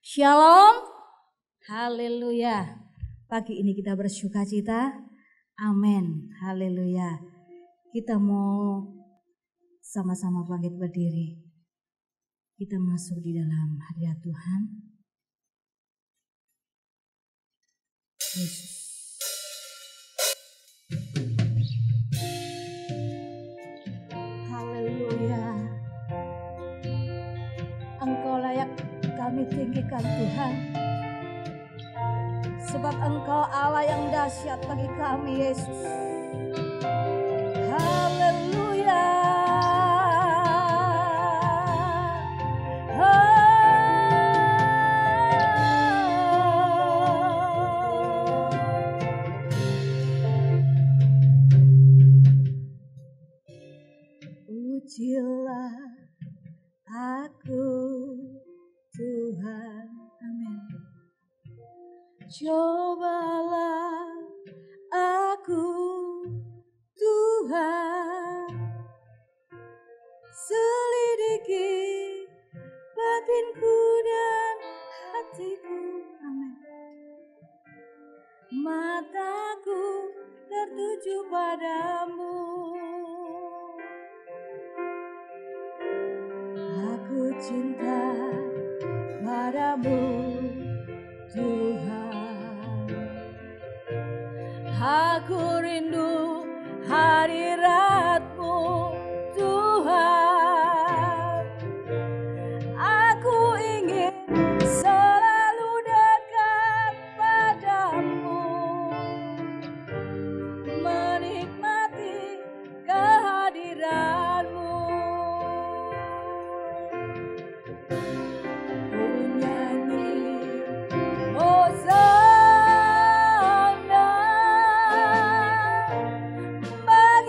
Shalom, haleluya. Pagi ini kita bersukacita, amin, haleluya. Kita mau sama-sama bangkit berdiri. Kita masuk di dalam hadirat Tuhan. Yesus. Haleluya. Engkau layak kami tinggikan Tuhan. Sebab Engkau Allah yang dahsyat bagi kami, Yesus. Haleluya. Ujilah aku Tuhan, amin. Cobalah aku Tuhan, selidiki batinku dan hatiku, amin. Mataku tertuju padamu, aku cinta padamu Tuhan. Aku rindu hadirat-Mu Tuhan. Aku ingin selalu dekat padamu, menikmati kehadiran-Mu. Hosana bagi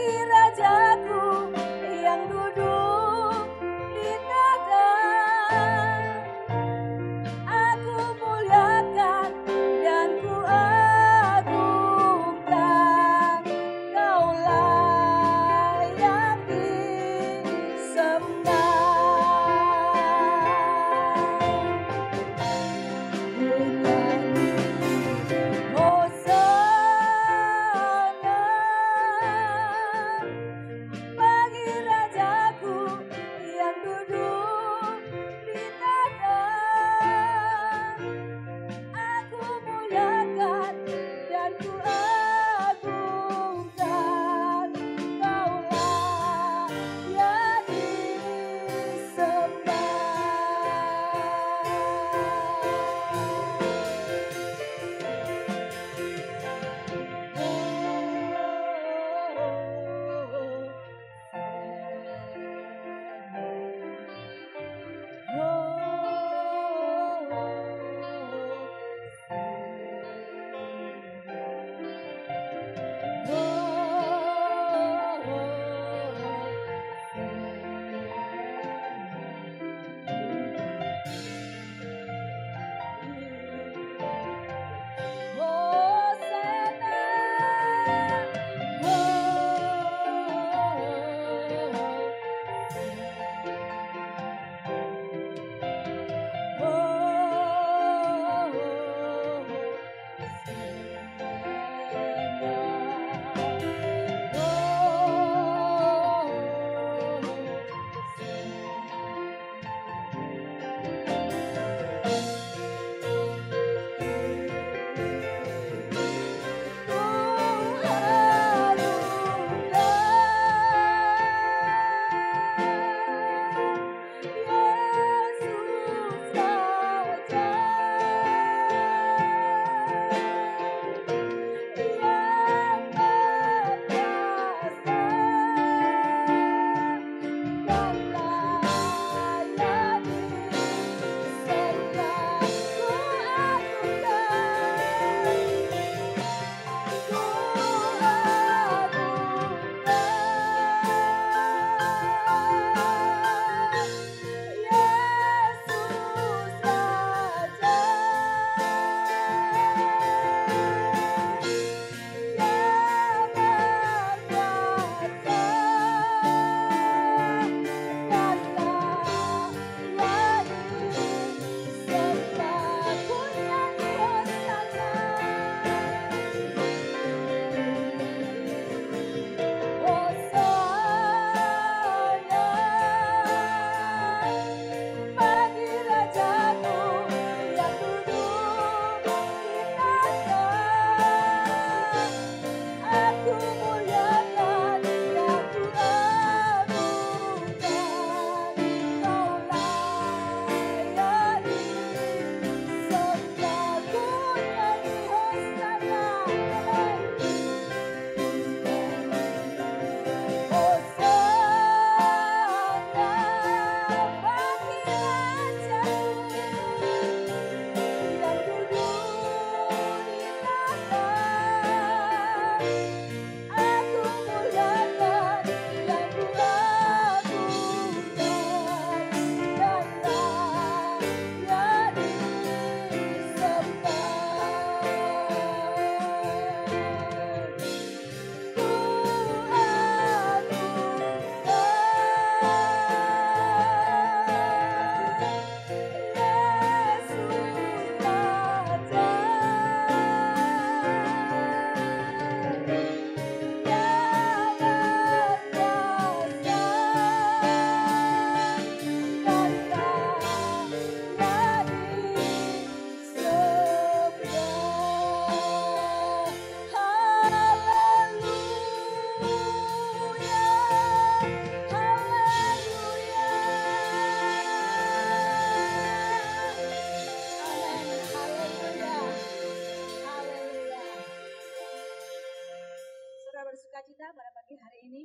sukacita pada pagi hari ini.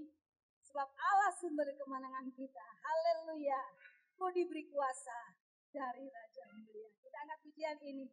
Sebab Allah sumber kemenangan kita. Haleluya. Mau diberi kuasa dari Raja Mulia. Kita angkat pujian ini.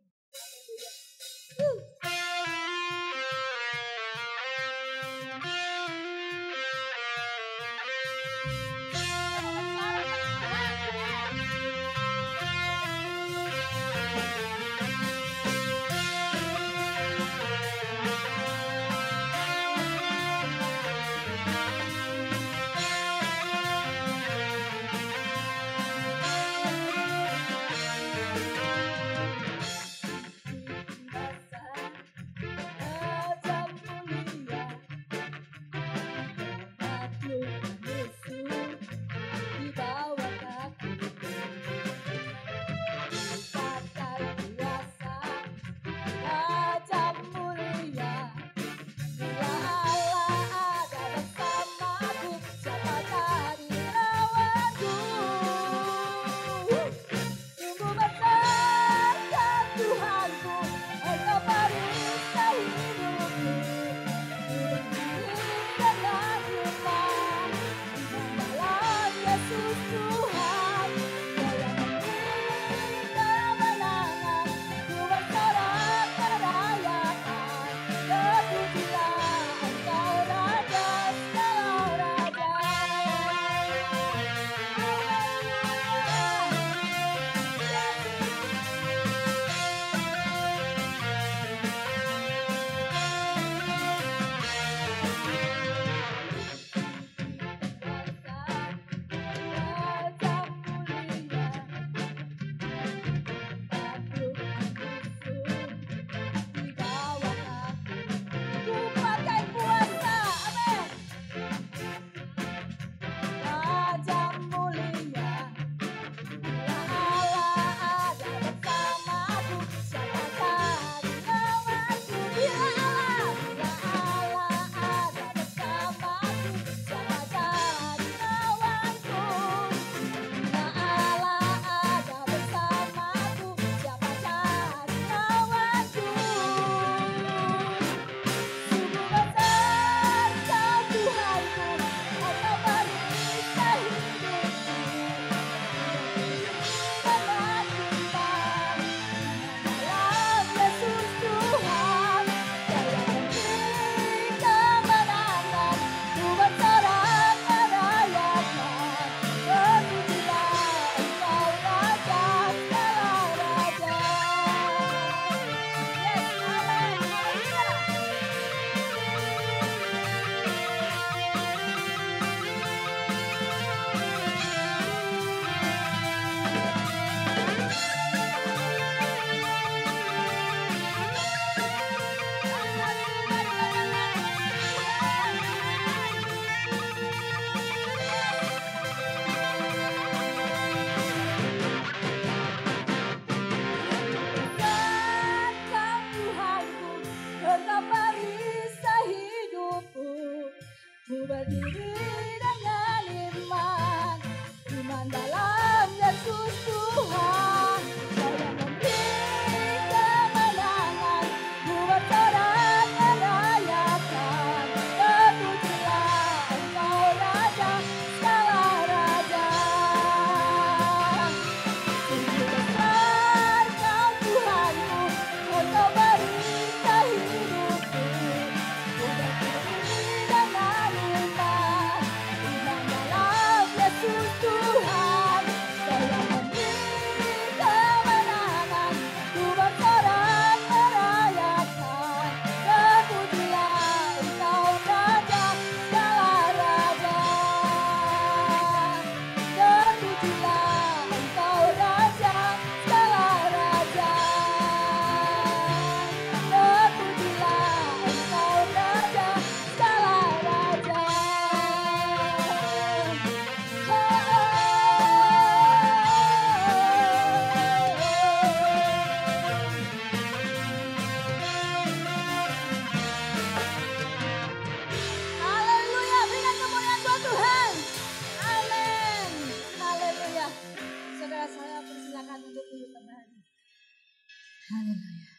Haleluya.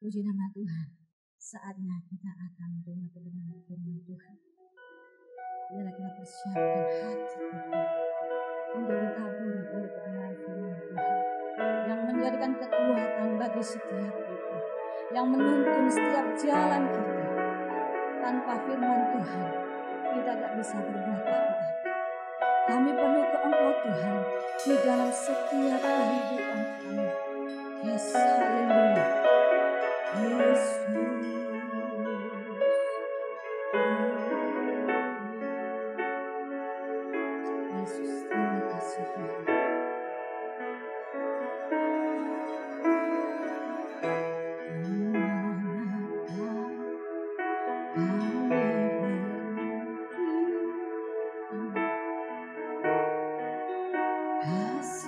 Puji nama Tuhan. saatnya kita akan menerima kebenaran firman Tuhan. Biarlah kita persiapkan hati kita untuk ditaburi oleh kebenaran firman Tuhan yang menjadikan kekuatan bagi setiap kita, yang menuntun setiap jalan kita. Tanpa firman Tuhan kita tidak bisa berbuat apa-apa. Kami perlu ke Engkau Tuhan di dalam setiap kehidupan kami. Yes, haleluya. Yesus. Yesus, terima kasih Tuhan. Saya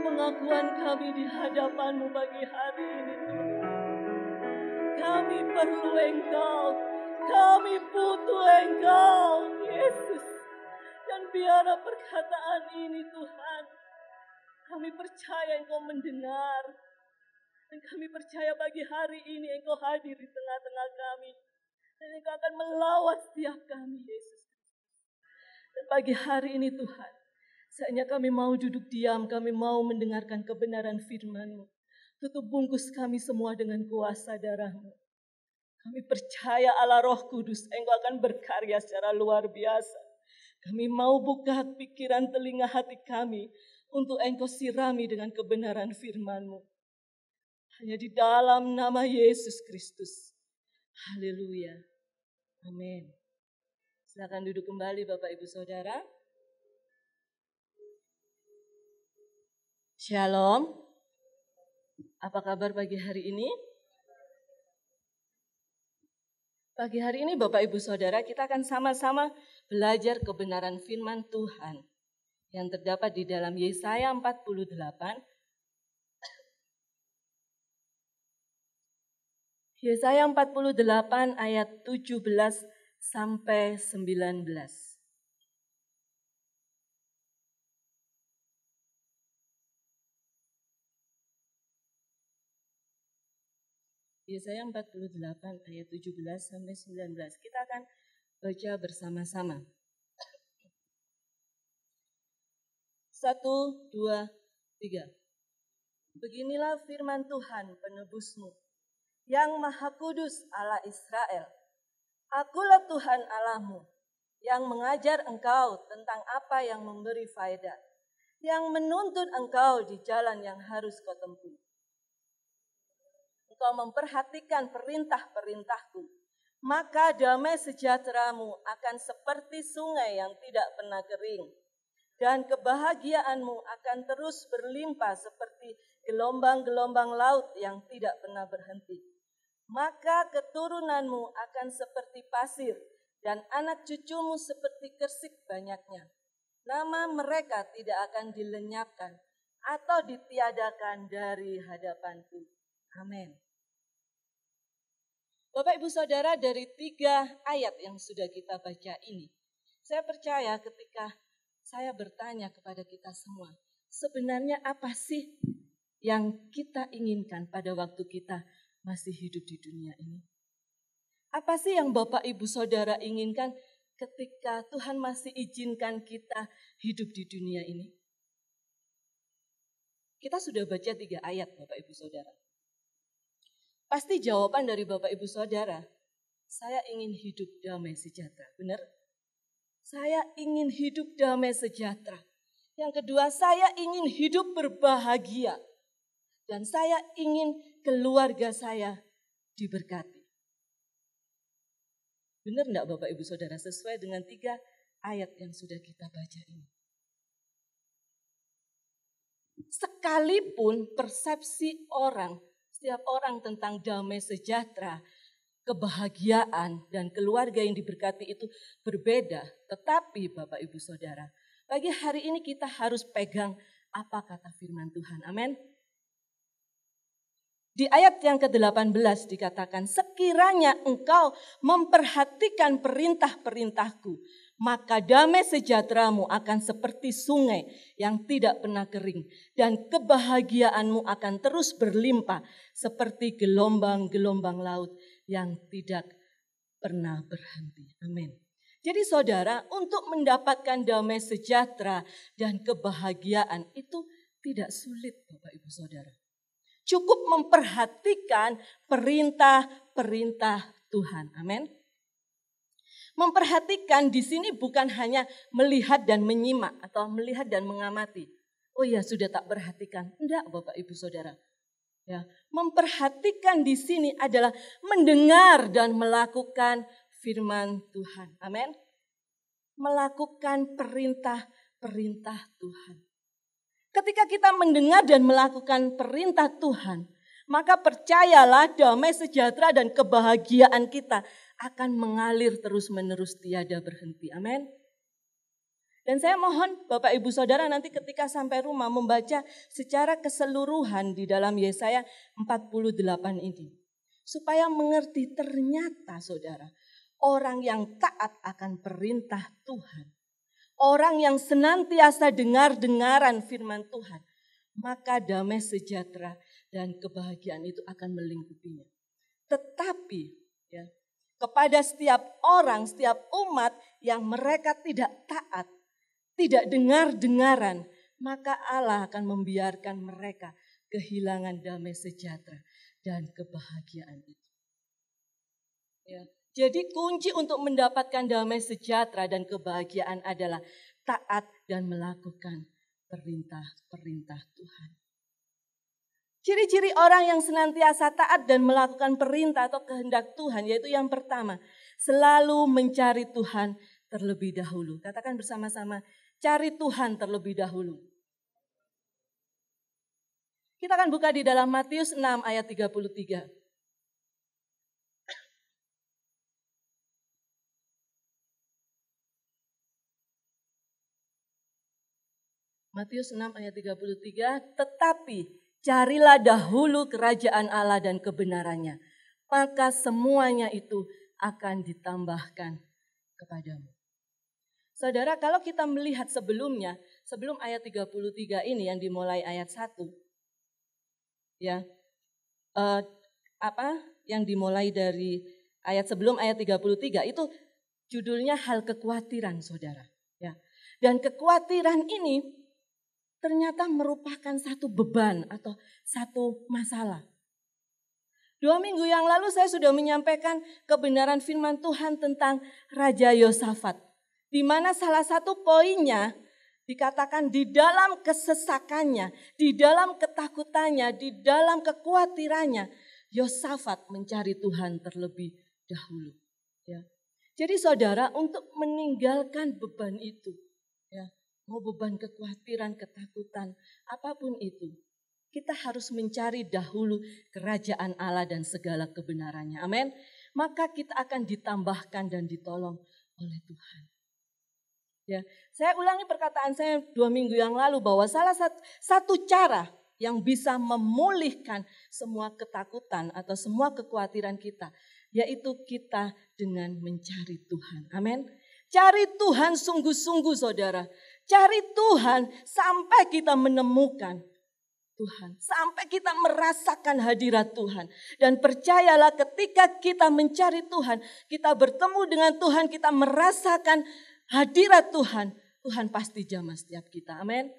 pengakuan kami di hadapan-Mu pagi hari ini Tuhan. Kami perlu Engkau, kami butuh Engkau, Yesus. Dan biarlah perkataan ini Tuhan, kami percaya Engkau mendengar. Dan kami percaya pagi hari ini Engkau hadir di tengah-tengah kami. Dan Engkau akan melawat setiap kami, Yesus. Dan pagi hari ini Tuhan, saatnya kami mau duduk diam, kami mau mendengarkan kebenaran firman-Mu. Tutup bungkus kami semua dengan kuasa darah-Mu. Kami percaya Allah Roh Kudus, Engkau akan berkarya secara luar biasa. Kami mau buka pikiran telinga hati kami untuk Engkau sirami dengan kebenaran firman-Mu. Hanya di dalam nama Yesus Kristus. Haleluya. Amin. Silakan duduk kembali Bapak Ibu Saudara. Shalom. Apa kabar pagi hari ini? Pagi hari ini Bapak Ibu Saudara, kita akan sama-sama belajar kebenaran firman Tuhan yang terdapat di dalam Yesaya 48. Yesaya 48 ayat 17 sampai 19. Yesaya 48 ayat 17 sampai 19. Kita akan baca bersama-sama. 1, 2, 3. Beginilah firman Tuhan penebusmu, yang Maha Kudus Allah Israel. Akulah Tuhan Allahmu, yang mengajar engkau tentang apa yang memberi faedah, yang menuntun engkau di jalan yang harus kau tempuh. Engkau memperhatikan perintah-perintahku, maka damai sejahteramu akan seperti sungai yang tidak pernah kering, dan kebahagiaanmu akan terus berlimpah seperti gelombang-gelombang laut yang tidak pernah berhenti. Maka keturunanmu akan seperti pasir, dan anak cucumu seperti kersik banyaknya. Nama mereka tidak akan dilenyapkan atau ditiadakan dari hadapanku. Amin. Bapak Ibu Saudara, dari 3 ayat yang sudah kita baca ini, saya percaya ketika saya bertanya kepada kita semua, sebenarnya apa sih yang kita inginkan pada waktu kita masih hidup di dunia ini? Apa sih yang Bapak Ibu Saudara inginkan ketika Tuhan masih izinkan kita hidup di dunia ini? Kita sudah baca 3 ayat Bapak Ibu Saudara. Pasti jawaban dari Bapak Ibu Saudara, saya ingin hidup damai sejahtera. Benar? Saya ingin hidup damai sejahtera. Yang kedua, saya ingin hidup berbahagia. Dan saya ingin keluarga saya diberkati. Benar enggak Bapak Ibu Saudara, sesuai dengan 3 ayat yang sudah kita baca ini? Sekalipun persepsi orang, setiap orang tentang damai sejahtera, kebahagiaan, dan keluarga yang diberkati itu berbeda. Tetapi Bapak Ibu Saudara, pagi hari ini kita harus pegang apa kata firman Tuhan. Amin. Di ayat yang ke-18 dikatakan, sekiranya engkau memperhatikan perintah-perintahku, maka damai sejahteramu akan seperti sungai yang tidak pernah kering, dan kebahagiaanmu akan terus berlimpah seperti gelombang-gelombang laut yang tidak pernah berhenti. Amin. Jadi saudara, untuk mendapatkan damai sejahtera dan kebahagiaan itu tidak sulit Bapak Ibu Saudara. Cukup memperhatikan perintah-perintah Tuhan. Amin. Memperhatikan di sini bukan hanya melihat dan menyimak atau melihat dan mengamati. Oh ya, sudah tak perhatikan. Enggak Bapak Ibu Saudara. Ya, memperhatikan di sini adalah mendengar dan melakukan firman Tuhan. Amin. Melakukan perintah-perintah Tuhan. Ketika kita mendengar dan melakukan perintah Tuhan, maka percayalah damai sejahtera dan kebahagiaan kita akan mengalir terus-menerus tiada berhenti. Amin. Dan saya mohon Bapak Ibu Saudara nanti ketika sampai rumah membaca secara keseluruhan di dalam Yesaya 48 ini. Supaya mengerti ternyata saudara, orang yang taat akan perintah Tuhan. Orang yang senantiasa dengar-dengaran firman Tuhan. Maka damai sejahtera dan kebahagiaan itu akan melingkupinya. Tetapi ya, kepada setiap orang, setiap umat yang mereka tidak taat, tidak dengar-dengaran, maka Allah akan membiarkan mereka kehilangan damai sejahtera dan kebahagiaan itu. Ya. Jadi kunci untuk mendapatkan damai sejahtera dan kebahagiaan adalah taat dan melakukan perintah-perintah Tuhan. Ciri-ciri orang yang senantiasa taat dan melakukan perintah atau kehendak Tuhan yaitu yang pertama, selalu mencari Tuhan terlebih dahulu. Katakan bersama-sama, cari Tuhan terlebih dahulu. Kita akan buka di dalam Matius 6 ayat 33. Matius 6 ayat 33, tetapi carilah dahulu kerajaan Allah dan kebenarannya, maka semuanya itu akan ditambahkan kepadamu. Saudara, kalau kita melihat sebelumnya, sebelum ayat 33 ini yang dimulai ayat 1, ya, yang dimulai dari ayat sebelum ayat 33 itu judulnya hal kekhawatiran, saudara. Ya, dan kekhawatiran ini ternyata merupakan satu beban atau satu masalah. 2 minggu yang lalu saya sudah menyampaikan kebenaran firman Tuhan tentang Raja Yosafat. Di mana salah satu poinnya dikatakan di dalam kesesakannya, di dalam ketakutannya, di dalam kekhawatirannya, Yosafat mencari Tuhan terlebih dahulu. Ya. Jadi saudara, untuk meninggalkan beban itu, ya, mau beban kekhawatiran, ketakutan, apapun itu, kita harus mencari dahulu kerajaan Allah dan segala kebenarannya. Amin. Maka kita akan ditambahkan dan ditolong oleh Tuhan. Ya, saya ulangi perkataan saya 2 minggu yang lalu bahwa salah satu cara yang bisa memulihkan semua ketakutan atau semua kekhawatiran kita, yaitu kita dengan mencari Tuhan. Amin. Cari Tuhan sungguh-sungguh saudara. Cari Tuhan sampai kita menemukan Tuhan. Sampai kita merasakan hadirat Tuhan. Dan percayalah ketika kita mencari Tuhan, kita bertemu dengan Tuhan, kita merasakan hadirat Tuhan. Tuhan pasti jamah setiap kita. Amin.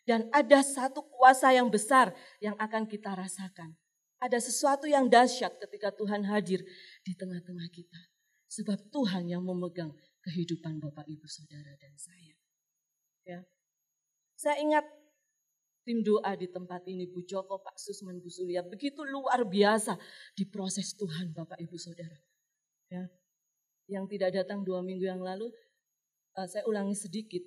Dan ada satu kuasa yang besar yang akan kita rasakan. Ada sesuatu yang dahsyat ketika Tuhan hadir di tengah-tengah kita. Sebab Tuhan yang memegang kehidupan Bapak, Ibu, Saudara, dan saya. Ya. Saya ingat tim doa di tempat ini, Bu Joko, Pak Susman, Bu Sulia, begitu luar biasa di proses Tuhan Bapak, Ibu, Saudara. Ya. Yang tidak datang 2 minggu yang lalu, saya ulangi sedikit.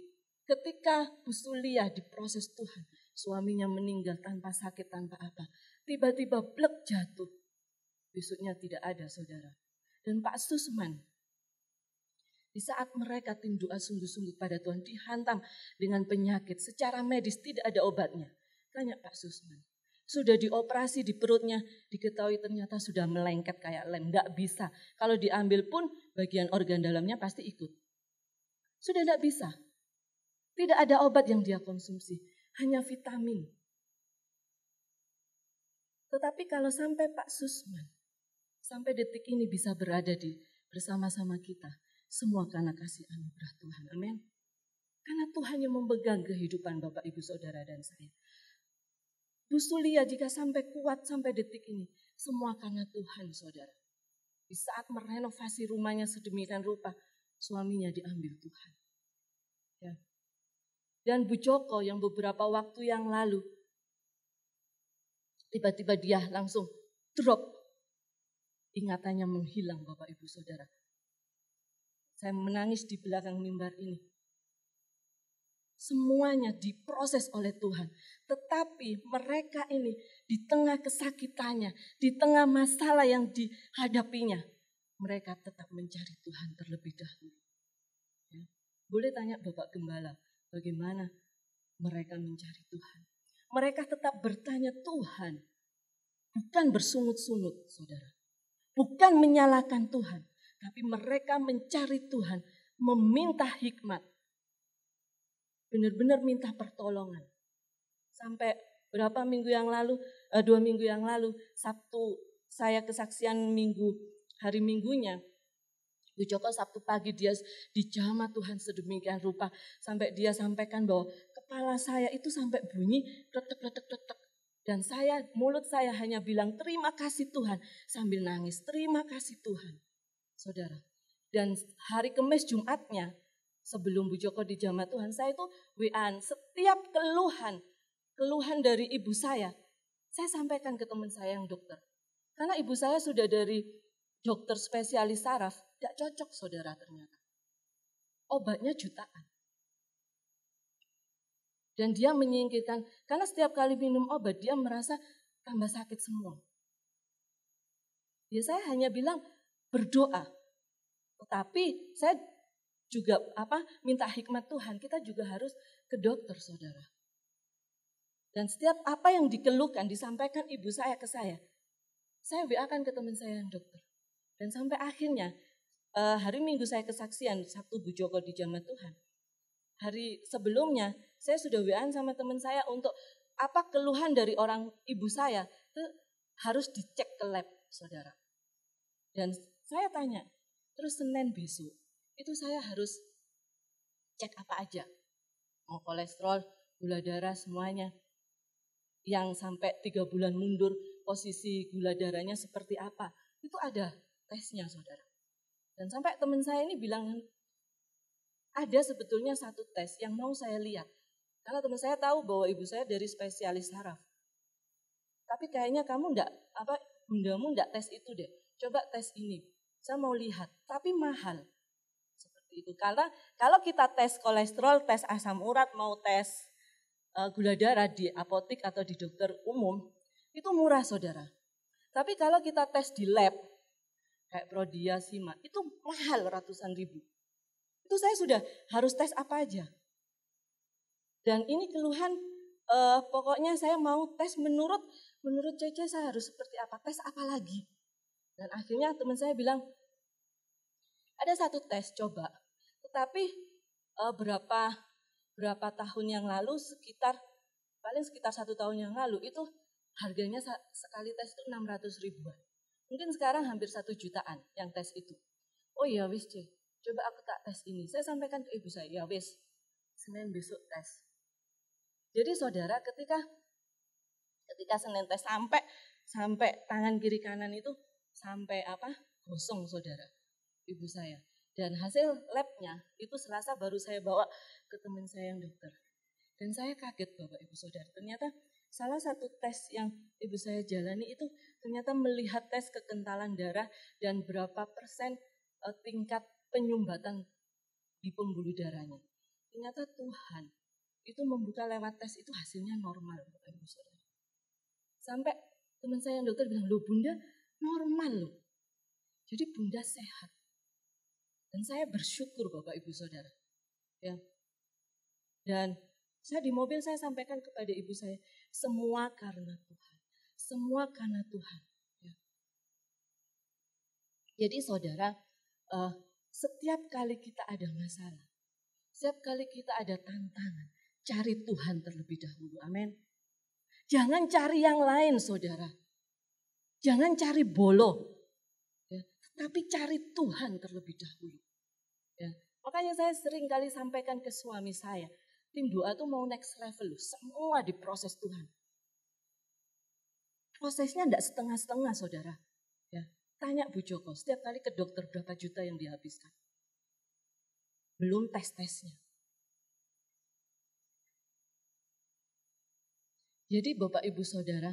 Ketika Bu Sulia diproses Tuhan, suaminya meninggal tanpa sakit, tanpa apa. Tiba-tiba blek jatuh. Besoknya tidak ada saudara. Dan Pak Susman, di saat mereka tim doa sungguh-sungguh pada Tuhan dihantam dengan penyakit secara medis tidak ada obatnya. Tanya Pak Susman, sudah dioperasi di perutnya, diketahui ternyata sudah melengket kayak lem, tidak bisa. Kalau diambil pun bagian organ dalamnya pasti ikut. Sudah tidak bisa. Tidak ada obat yang dia konsumsi, hanya vitamin. Tetapi kalau sampai Pak Susman, sampai detik ini bisa berada bersama-sama kita, semua karena kasih anugerah Tuhan. Amin. Karena Tuhan yang memegang kehidupan Bapak, Ibu, Saudara, dan saya. Bu Sulia jika sampai kuat sampai detik ini, semua karena Tuhan, saudara. Di saat merenovasi rumahnya sedemikian rupa, suaminya diambil Tuhan. Ya. Dan Bu Joko yang beberapa waktu yang lalu, tiba-tiba dia langsung drop. Ingatannya menghilang Bapak, Ibu, Saudara. Saya menangis di belakang mimbar ini. Semuanya diproses oleh Tuhan. Tetapi mereka ini di tengah kesakitannya, di tengah masalah yang dihadapinya, mereka tetap mencari Tuhan terlebih dahulu. Ya. Boleh tanya Bapak Gembala, bagaimana mereka mencari Tuhan? Mereka tetap bertanya Tuhan, bukan bersungut-sungut, saudara. Bukan menyalahkan Tuhan, tapi mereka mencari Tuhan, meminta hikmat. Benar-benar minta pertolongan. Sampai berapa minggu yang lalu, 2 minggu yang lalu, Sabtu saya kesaksian hari Minggunya, Bu Joko Sabtu pagi dia dijamah Tuhan sedemikian rupa sampai dia sampaikan bahwa kepala saya itu sampai bunyi retek-retek-retek. Dan mulut saya hanya bilang terima kasih Tuhan sambil nangis. Terima kasih Tuhan, saudara. Dan hari Kamis Jumatnya sebelum Bu Joko dijamah Tuhan, saya itu WA-an setiap keluhan dari ibu saya sampaikan ke teman saya yang dokter. Karena ibu saya sudah dari dokter spesialis saraf, tidak cocok saudara ternyata. Obatnya jutaan. Dan dia menyingkirkan, karena setiap kali minum obat dia merasa tambah sakit semua. Ya saya hanya bilang berdoa. Tetapi saya juga minta hikmat Tuhan, kita juga harus ke dokter saudara. Dan setiap apa yang dikeluhkan, disampaikan ibu saya ke saya WA-kan ke teman saya yang dokter. Dan sampai akhirnya, hari Minggu saya kesaksian, Sabtu Bu Joko dijamah Tuhan. Hari sebelumnya, saya sudah WA-an sama teman saya untuk apa keluhan dari orang ibu saya, itu harus dicek ke lab, saudara. Dan saya tanya, terus Senin besok, itu saya harus cek apa aja. Mau kolesterol, gula darah, semuanya. Yang sampai 3 bulan mundur, posisi gula darahnya seperti apa. Itu ada tesnya, saudara. Dan sampai teman saya ini bilang, ada sebetulnya satu tes yang mau saya lihat. Karena teman saya tahu bahwa ibu saya dari spesialis saraf. Tapi kayaknya bundamu enggak tes itu deh. Coba tes ini. Saya mau lihat, tapi mahal. Seperti itu. Karena kalau kita tes kolesterol, tes asam urat, mau tes gula darah di apotik atau di dokter umum, itu murah saudara. Tapi kalau kita tes di lab, kayak Prodia, Sima, itu mahal ratusan ribu. Itu saya sudah harus tes apa aja. Dan ini keluhan, pokoknya saya mau tes menurut Cece saya harus seperti apa, tes apa lagi. Dan akhirnya teman saya bilang, ada satu tes coba. Tetapi berapa tahun yang lalu, paling sekitar 1 tahun yang lalu, itu harganya sekali tes itu 600 ribuan. Mungkin sekarang hampir 1 jutaan yang tes itu. Oh iya wis C, coba aku tak tes ini. Saya sampaikan ke ibu saya, ya wis, Senin besok tes. Jadi saudara ketika Senin tes sampai tangan kiri kanan itu sampai gosong saudara, ibu saya. Dan hasil labnya itu Selasa baru saya bawa ke teman saya yang dokter. Dan saya kaget Bapak Ibu Saudara, ternyata salah satu tes yang ibu saya jalani itu ternyata melihat tes kekentalan darah dan berapa persen tingkat penyumbatan di pembuluh darahnya. Ternyata Tuhan itu membuka lewat tes itu hasilnya normal Bapak Ibu Saudara. Sampai teman saya yang dokter bilang, loh Bunda normal loh. Jadi Bunda sehat. Dan saya bersyukur Bapak Ibu Saudara. Ya. Dan saya di mobil saya sampaikan kepada ibu saya, semua karena Tuhan. Semua karena Tuhan. Ya. Jadi saudara, setiap kali kita ada masalah, setiap kali kita ada tantangan, cari Tuhan terlebih dahulu. Amin. Jangan cari yang lain saudara. Jangan cari bolo. Ya. Tapi cari Tuhan terlebih dahulu. Ya. Makanya saya sering kali sampaikan ke suami saya, tim doa tuh mau next level, semua diproses Tuhan. Prosesnya enggak setengah-setengah saudara. Ya, tanya Bu Joko, setiap kali ke dokter berapa juta yang dihabiskan. Belum tes-tesnya. Jadi Bapak Ibu Saudara,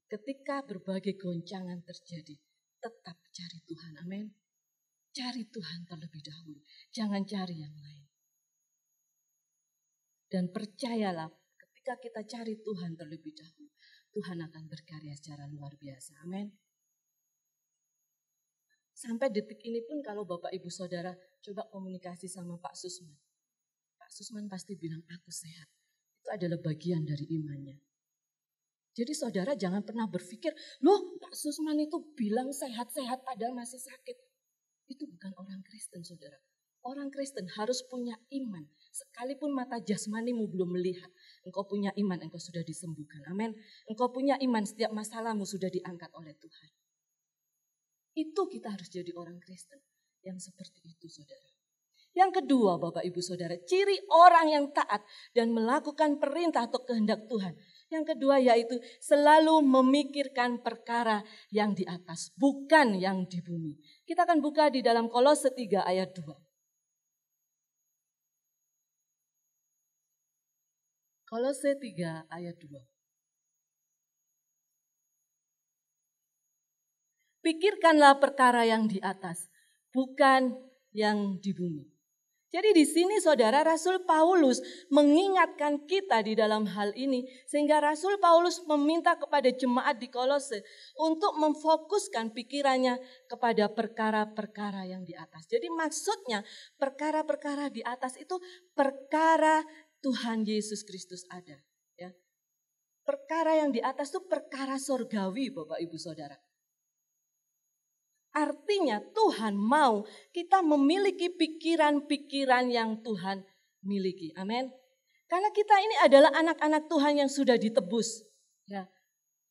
ketika berbagai goncangan terjadi, tetap cari Tuhan, amin. Cari Tuhan terlebih dahulu, jangan cari yang lain. Dan percayalah, ketika kita cari Tuhan terlebih dahulu, Tuhan akan berkarya secara luar biasa. Amin. Sampai detik ini pun kalau Bapak Ibu Saudara coba komunikasi sama Pak Susman. Pak Susman pasti bilang aku sehat. Itu adalah bagian dari imannya. Jadi saudara jangan pernah berpikir, loh Pak Susman itu bilang sehat-sehat padahal masih sakit. Itu bukan orang Kristen saudara. Orang Kristen harus punya iman. Sekalipun mata jasmanimu belum melihat, engkau punya iman, engkau sudah disembuhkan. Amin. Engkau punya iman, setiap masalahmu sudah diangkat oleh Tuhan. Itu kita harus jadi orang Kristen yang seperti itu saudara. Yang kedua Bapak Ibu Saudara, ciri orang yang taat dan melakukan perintah atau kehendak Tuhan. Yang kedua yaitu selalu memikirkan perkara yang di atas, bukan yang di bumi. Kita akan buka di dalam Kolose 3 ayat 2. Kolose 3 ayat 2. Pikirkanlah perkara yang di atas, bukan yang di bumi. Jadi di sini saudara Rasul Paulus mengingatkan kita di dalam hal ini. Sehingga Rasul Paulus meminta kepada jemaat di Kolose untuk memfokuskan pikirannya kepada perkara-perkara yang di atas. Jadi maksudnya perkara-perkara di atas itu perkara Tuhan Yesus Kristus ada. Ya. Perkara yang di atas itu perkara sorgawi Bapak Ibu Saudara. Artinya Tuhan mau kita memiliki pikiran-pikiran yang Tuhan miliki. Amin. Karena kita ini adalah anak-anak Tuhan yang sudah ditebus. Ya.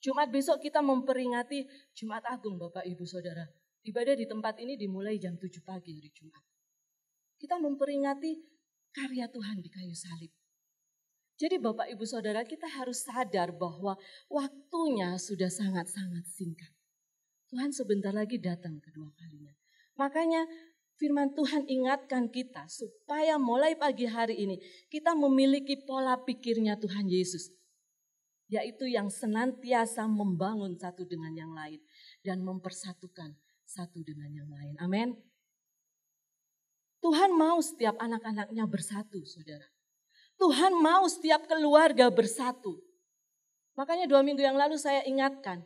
Jumat besok kita memperingati Jumat Agung Bapak Ibu Saudara. Ibadah di tempat ini dimulai jam 7 pagi hari Jumat. Kita memperingati karya Tuhan di kayu salib. Jadi Bapak Ibu Saudara kita harus sadar bahwa waktunya sudah sangat-sangat singkat. Tuhan sebentar lagi datang kedua kalinya. Makanya firman Tuhan ingatkan kita supaya mulai pagi hari ini kita memiliki pola pikirnya Tuhan Yesus. Yaitu yang senantiasa membangun satu dengan yang lain dan mempersatukan satu dengan yang lain. Amin. Tuhan mau setiap anak-anaknya bersatu saudara. Tuhan mau setiap keluarga bersatu. Makanya 2 minggu yang lalu saya ingatkan.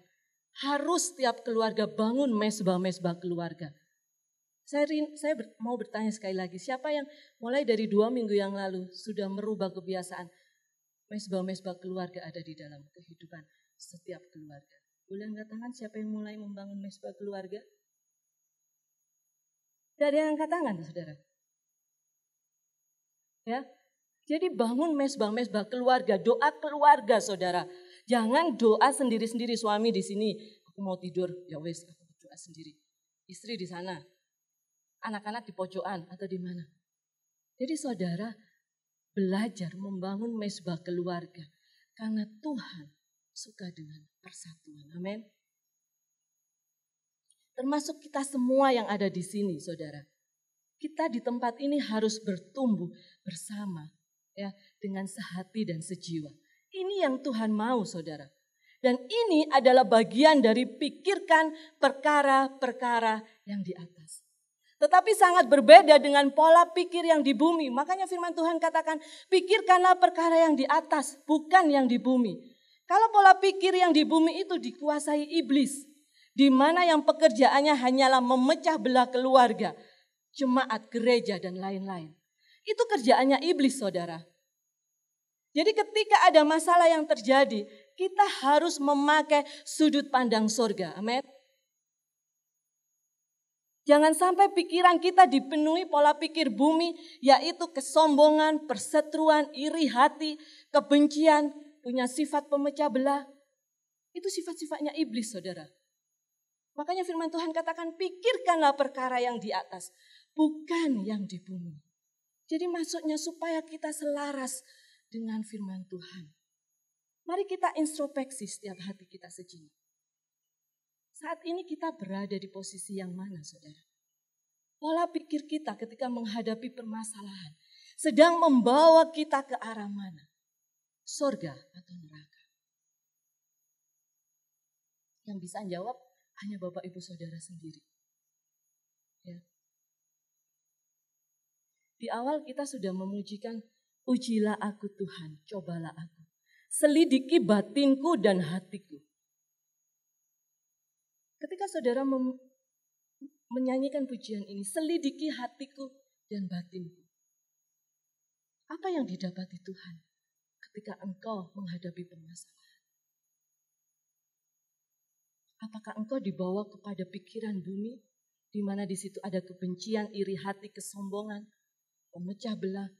Harus setiap keluarga bangun mesbah-mesbah keluarga. Saya mau bertanya sekali lagi, siapa yang mulai dari 2 minggu yang lalu sudah merubah kebiasaan mesbah-mesbah keluarga ada di dalam kehidupan setiap keluarga? Boleh angkat tangan siapa yang mulai membangun mesbah keluarga? Tidak ada yang angkat tangan saudara. Ya, jadi bangun mesbah-mesbah keluarga, doa keluarga saudara. Jangan doa sendiri-sendiri, suami di sini, aku mau tidur, ya wes aku berdoa sendiri. Istri di sana, anak-anak di pojokan atau di mana. Jadi saudara belajar membangun mesbah keluarga karena Tuhan suka dengan persatuan. Amin. Termasuk kita semua yang ada di sini, saudara. Kita di tempat ini harus bertumbuh bersama ya dengan sehati dan sejiwa. Ini yang Tuhan mau saudara. Dan ini adalah bagian dari pikirkan perkara-perkara yang di atas. Tetapi sangat berbeda dengan pola pikir yang di bumi. Makanya firman Tuhan katakan pikirkanlah perkara yang di atas bukan yang di bumi. Kalau pola pikir yang di bumi itu dikuasai iblis. Di mana yang pekerjaannya hanyalah memecah belah keluarga, jemaat, gereja dan lain-lain. Itu kerjaannya iblis saudara. Jadi ketika ada masalah yang terjadi, kita harus memakai sudut pandang surga. Amin. Jangan sampai pikiran kita dipenuhi pola pikir bumi, yaitu kesombongan, perseteruan, iri hati, kebencian, punya sifat pemecah belah. Itu sifat-sifatnya iblis saudara. Makanya firman Tuhan katakan pikirkanlah perkara yang di atas, bukan yang di bumi. Jadi maksudnya supaya kita selaras dengan firman Tuhan. Mari kita introspeksi setiap hati kita sejenak. Saat ini kita berada di posisi yang mana saudara? Pola pikir kita ketika menghadapi permasalahan sedang membawa kita ke arah mana? Surga atau neraka? Yang bisa jawab hanya Bapak Ibu Saudara sendiri. Ya. Di awal kita sudah memujikan, ujilah aku Tuhan, cobalah aku. Selidiki batinku dan hatiku. Ketika saudara menyanyikan pujian ini, selidiki hatiku dan batinku. Apa yang didapati Tuhan ketika engkau menghadapi permasalahan? Apakah engkau dibawa kepada pikiran bumi, di mana di situ ada kebencian, iri hati, kesombongan, pemecah belah?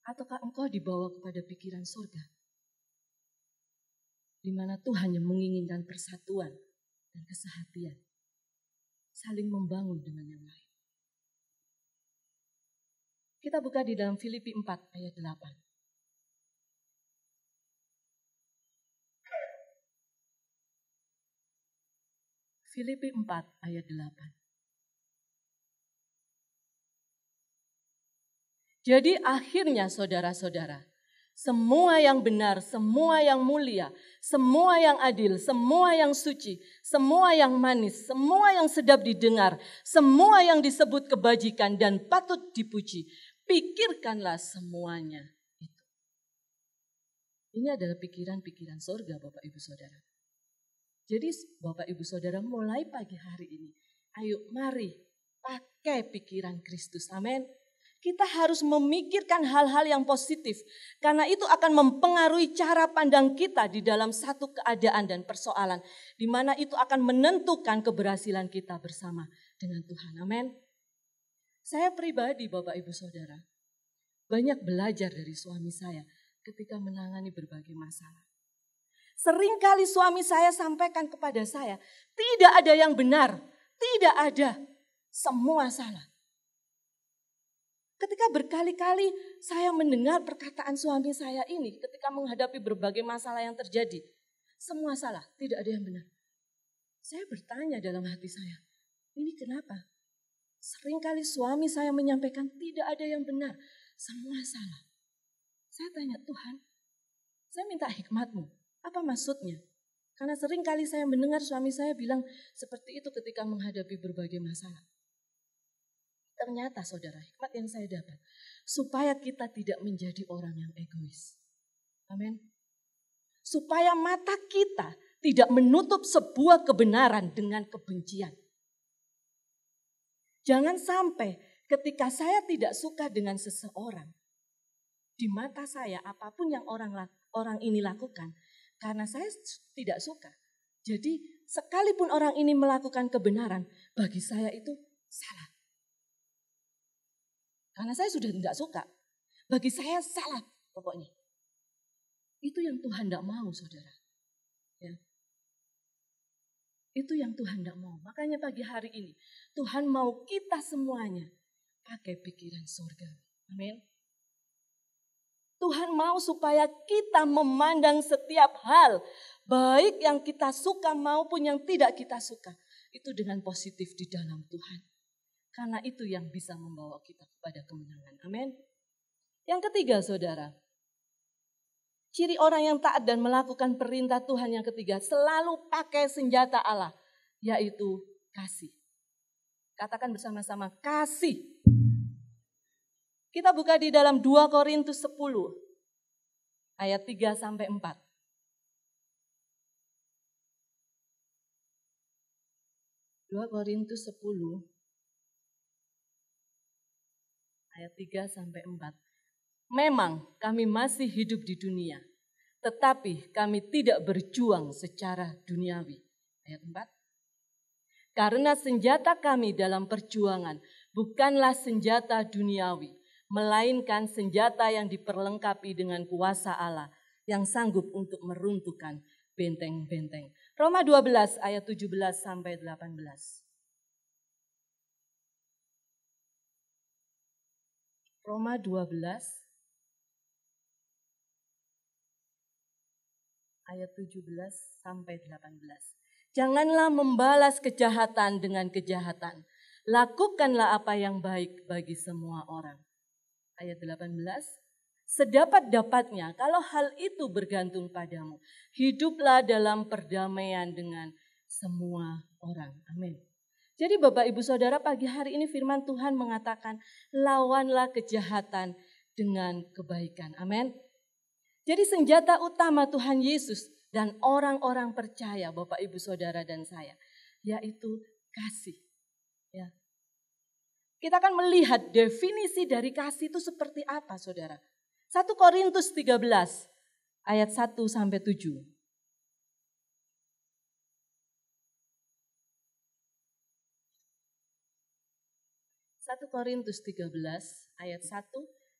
Ataukah engkau dibawa kepada pikiran surga, di mana Tuhan yang menginginkan persatuan dan kesehatian, saling membangun dengan yang lain? Kita buka di dalam Filipi 4 ayat 8. Filipi 4 ayat 8. Jadi akhirnya saudara-saudara, semua yang benar, semua yang mulia, semua yang adil, semua yang suci, semua yang manis, semua yang sedap didengar, semua yang disebut kebajikan dan patut dipuji, pikirkanlah semuanya itu. Ini adalah pikiran-pikiran surga, Bapak Ibu Saudara. Jadi Bapak Ibu Saudara, mulai pagi hari ini, ayo mari pakai pikiran Kristus. Amin. Kita harus memikirkan hal-hal yang positif, karena itu akan mempengaruhi cara pandang kita di dalam satu keadaan dan persoalan, di mana itu akan menentukan keberhasilan kita bersama dengan Tuhan. Amin. Saya pribadi, Bapak Ibu Saudara, banyak belajar dari suami saya ketika menangani berbagai masalah. Seringkali suami saya sampaikan kepada saya, tidak ada yang benar, tidak ada, semua salah. Ketika berkali-kali saya mendengar perkataan suami saya ini ketika menghadapi berbagai masalah yang terjadi, semua salah, tidak ada yang benar. Saya bertanya dalam hati saya, ini kenapa? Seringkali suami saya menyampaikan tidak ada yang benar, semua salah. Saya tanya, Tuhan, saya minta hikmat-Mu, apa maksudnya? Karena seringkali saya mendengar suami saya bilang seperti itu ketika menghadapi berbagai masalah. Ternyata saudara, hikmat yang saya dapat, supaya kita tidak menjadi orang yang egois. Amin. Supaya mata kita tidak menutup sebuah kebenaran dengan kebencian. Jangan sampai ketika saya tidak suka dengan seseorang, di mata saya apapun yang orang ini lakukan, karena saya tidak suka. Jadi sekalipun orang ini melakukan kebenaran, bagi saya itu salah. Karena saya sudah tidak suka, bagi saya salah pokoknya. Itu yang Tuhan tidak mau, saudara. Ya. Itu yang Tuhan tidak mau. Makanya pagi hari ini Tuhan mau kita semuanya pakai pikiran surga. Amin. Tuhan mau supaya kita memandang setiap hal, baik yang kita suka maupun yang tidak kita suka, itu dengan positif di dalam Tuhan. Karena itu yang bisa membawa kita kepada kemenangan. Amin. Yang ketiga, saudara, ciri orang yang taat dan melakukan perintah Tuhan yang ketiga, selalu pakai senjata Allah, yaitu kasih. Katakan bersama-sama, kasih. Kita buka di dalam 2 Korintus 10, ayat 3-4. 2 Korintus 10, ayat 3-4. Memang kami masih hidup di dunia, tetapi kami tidak berjuang secara duniawi. Ayat 4. Karena senjata kami dalam perjuangan bukanlah senjata duniawi, melainkan senjata yang diperlengkapi dengan kuasa Allah yang sanggup untuk meruntuhkan benteng-benteng. Roma 12 ayat 17-18. Roma 12 ayat 17-18. Janganlah membalas kejahatan dengan kejahatan. Lakukanlah apa yang baik bagi semua orang. Ayat 18. Sedapat-dapatnya kalau hal itu bergantung padamu, hiduplah dalam perdamaian dengan semua orang. Amin. Jadi Bapak Ibu Saudara, pagi hari ini firman Tuhan mengatakan, lawanlah kejahatan dengan kebaikan. Amin. Jadi senjata utama Tuhan Yesus dan orang-orang percaya, Bapak Ibu Saudara dan saya, yaitu kasih. kita akan melihat definisi dari kasih itu seperti apa, saudara. 1 Korintus 13 ayat 1 sampai 7. 1 Korintus 13 ayat 1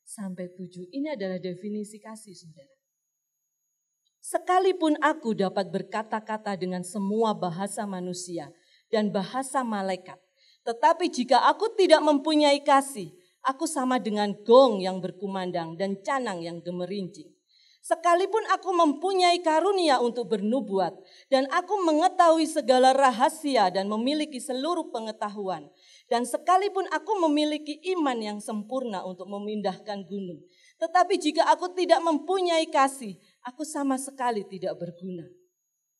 sampai 7. Ini adalah definisi kasih, saudara. Sekalipun aku dapat berkata-kata dengan semua bahasa manusia dan bahasa malaikat, tetapi jika aku tidak mempunyai kasih, aku sama dengan gong yang berkumandang dan canang yang gemerincing. Sekalipun aku mempunyai karunia untuk bernubuat dan aku mengetahui segala rahasia dan memiliki seluruh pengetahuan, dan sekalipun aku memiliki iman yang sempurna untuk memindahkan gunung, tetapi jika aku tidak mempunyai kasih, aku sama sekali tidak berguna.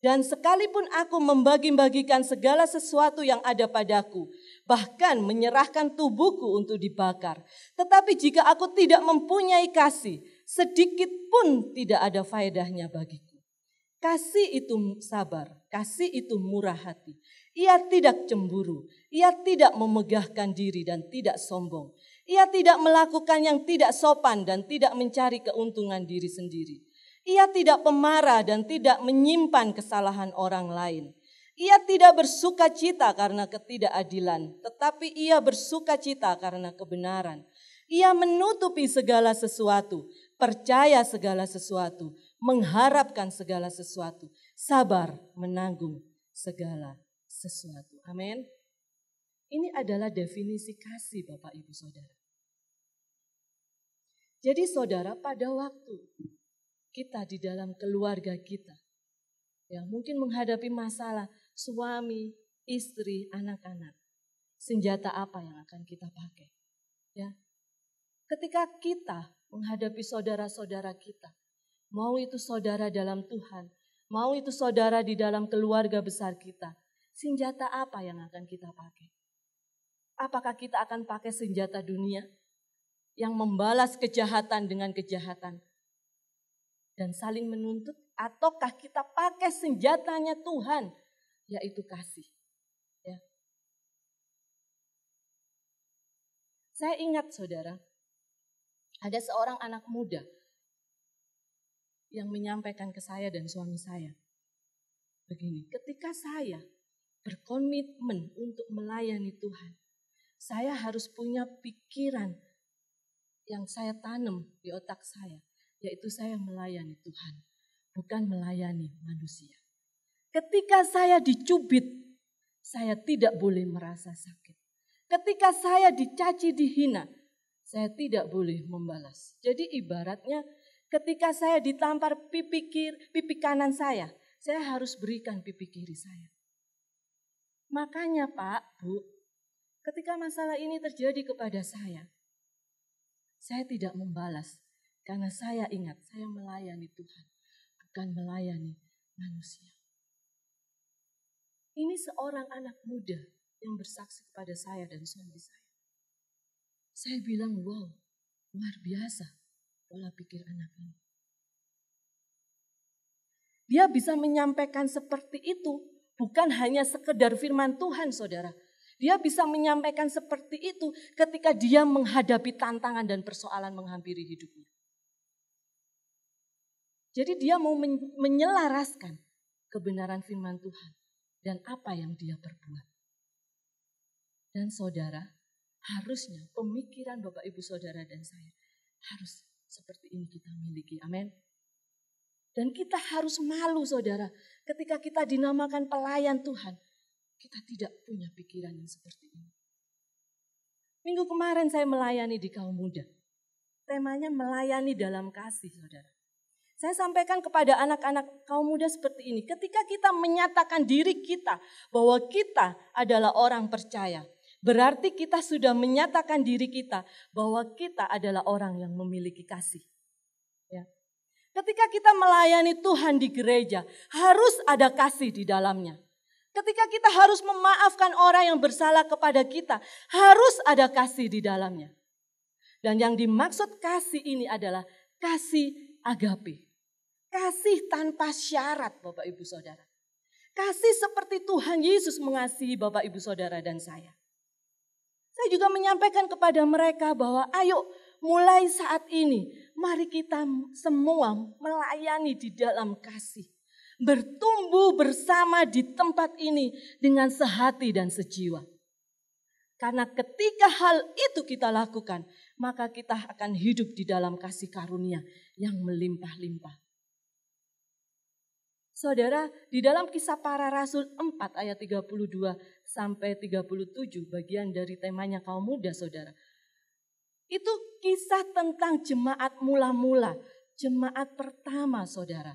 Dan sekalipun aku membagi-bagikan segala sesuatu yang ada padaku, bahkan menyerahkan tubuhku untuk dibakar, tetapi jika aku tidak mempunyai kasih, sedikit pun tidak ada faedahnya bagiku. Kasih itu sabar, kasih itu murah hati. Ia tidak cemburu, ia tidak memegahkan diri dan tidak sombong. Ia tidak melakukan yang tidak sopan dan tidak mencari keuntungan diri sendiri. Ia tidak pemarah dan tidak menyimpan kesalahan orang lain. Ia tidak bersuka cita karena ketidakadilan, tetapi ia bersuka cita karena kebenaran. Ia menutupi segala sesuatu, percaya segala sesuatu, mengharapkan segala sesuatu, sabar menanggung segala sesuatu. Amin. Ini adalah definisi kasih, Bapak Ibu Saudara. Jadi saudara, pada waktu kita di dalam keluarga kita, yang mungkin menghadapi masalah suami, istri, anak-anak, senjata apa yang akan kita pakai? Ya, ketika kita menghadapi saudara-saudara kita, mau itu saudara dalam Tuhan, mau itu saudara di dalam keluarga besar kita, senjata apa yang akan kita pakai? Apakah kita akan pakai senjata dunia yang membalas kejahatan dengan kejahatan dan saling menuntut, ataukah kita pakai senjatanya Tuhan, yaitu kasih? Ya. Saya ingat saudara, ada seorang anak muda yang menyampaikan ke saya dan suami saya begini, ketika saya berkomitmen untuk melayani Tuhan, saya harus punya pikiran yang saya tanam di otak saya, yaitu saya melayani Tuhan, bukan melayani manusia. Ketika saya dicubit, saya tidak boleh merasa sakit. Ketika saya dicaci, dihina, saya tidak boleh membalas. Jadi ibaratnya ketika saya ditampar pipi kanan saya harus berikan pipi kiri saya. Makanya Pak, Bu, ketika masalah ini terjadi kepada saya tidak membalas. Karena saya ingat, saya melayani Tuhan, bukan melayani manusia. Ini seorang anak muda yang bersaksi kepada saya dan suami saya. Saya bilang, wow, luar biasa pola pikir anak ini. Dia bisa menyampaikan seperti itu, bukan hanya sekedar firman Tuhan, saudara. Dia bisa menyampaikan seperti itu ketika dia menghadapi tantangan dan persoalan menghampiri hidupnya. Jadi dia mau menyelaraskan kebenaran firman Tuhan dan apa yang dia perbuat. Dan saudara, harusnya pemikiran Bapak Ibu Saudara dan saya harus seperti ini kita miliki. Amin. Dan kita harus malu saudara ketika kita dinamakan pelayan Tuhan. Kita tidak punya pikiran yang seperti ini. Minggu kemarin saya melayani di kaum muda. Temanya melayani dalam kasih saudara. Saya sampaikan kepada anak-anak kaum muda seperti ini. Ketika kita menyatakan diri kita bahwa kita adalah orang percaya, berarti kita sudah menyatakan diri kita bahwa kita adalah orang yang memiliki kasih. Ya. Ketika kita melayani Tuhan di gereja, harus ada kasih di dalamnya. Ketika kita harus memaafkan orang yang bersalah kepada kita, harus ada kasih di dalamnya. Dan yang dimaksud kasih ini adalah kasih agape. Kasih tanpa syarat Bapak Ibu Saudara. Kasih seperti Tuhan Yesus mengasihi Bapak Ibu Saudara dan saya. Saya juga menyampaikan kepada mereka bahwa ayo mulai saat ini mari kita semua melayani di dalam kasih. Bertumbuh bersama di tempat ini dengan sehati dan sejiwa. Karena ketika hal itu kita lakukan, maka kita akan hidup di dalam kasih karunia yang melimpah-limpah. Saudara, di dalam Kisah Para Rasul 4 ayat 32 sampai 37, bagian dari temanya kaum muda, saudara. Itu kisah tentang jemaat mula-mula, jemaat pertama, saudara.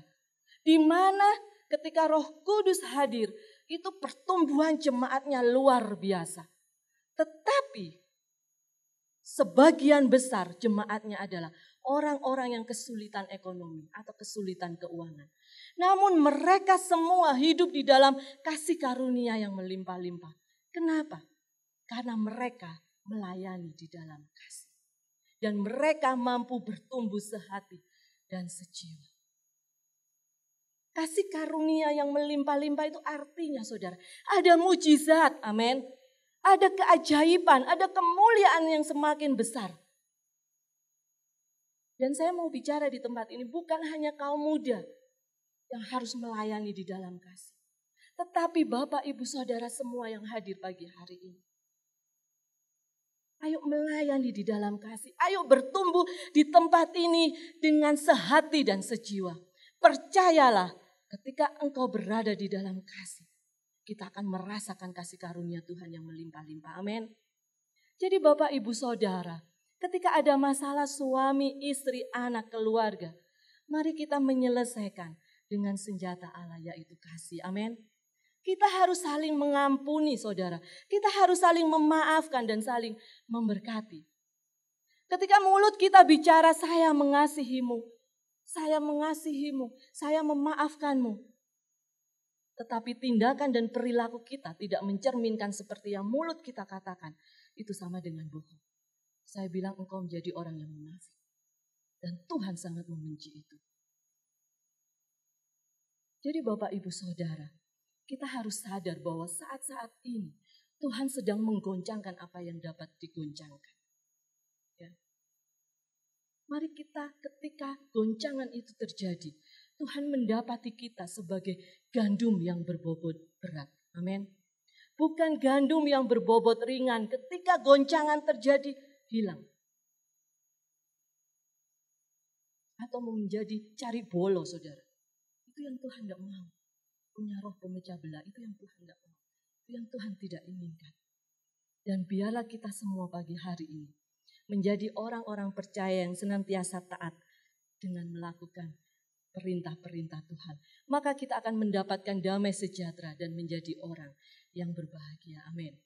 Di mana ketika Roh Kudus hadir, itu pertumbuhan jemaatnya luar biasa. Tetapi sebagian besar jemaatnya adalah orang-orang yang kesulitan ekonomi atau kesulitan keuangan. Namun mereka semua hidup di dalam kasih karunia yang melimpah-limpah. Kenapa? Karena mereka melayani di dalam kasih. Dan mereka mampu bertumbuh sehati dan sejiwa. Kasih karunia yang melimpah-limpah itu artinya, saudara, ada mujizat, amin. Ada keajaiban, ada kemuliaan yang semakin besar. Dan saya mau bicara di tempat ini bukan hanya kaum muda yang harus melayani di dalam kasih. Tetapi Bapak, Ibu, Saudara semua yang hadir pagi hari ini. Ayo melayani di dalam kasih. Ayo bertumbuh di tempat ini dengan sehati dan sejiwa. Percayalah ketika engkau berada di dalam kasih, kita akan merasakan kasih karunia Tuhan yang melimpah-limpah. Amin. Jadi Bapak, Ibu, Saudara, ketika ada masalah suami, istri, anak, keluarga, mari kita menyelesaikan dengan senjata Allah, yaitu kasih. Amin. Kita harus saling mengampuni, saudara. Kita harus saling memaafkan dan saling memberkati. Ketika mulut kita bicara, saya mengasihimu, saya mengasihimu, saya memaafkanmu. Tetapi tindakan dan perilaku kita tidak mencerminkan seperti yang mulut kita katakan. Itu sama dengan bohong. Saya bilang engkau menjadi orang yang munafik. Dan Tuhan sangat membenci itu. Jadi Bapak, Ibu, Saudara, kita harus sadar bahwa saat-saat ini Tuhan sedang menggoncangkan apa yang dapat digoncangkan. Ya. Mari kita ketika goncangan itu terjadi, Tuhan mendapati kita sebagai gandum yang berbobot berat. Amin. Bukan gandum yang berbobot ringan. Ketika goncangan terjadi, hilang. Atau menjadi cari bolo, saudara. Itu yang Tuhan tidak mau. Punya roh pemecah belah, itu yang Tuhan tidak mau. Itu yang Tuhan tidak inginkan. Dan biarlah kita semua pagi hari ini menjadi orang-orang percaya yang senantiasa taat dengan melakukan perintah-perintah Tuhan. Maka kita akan mendapatkan damai sejahtera dan menjadi orang yang berbahagia. Amin.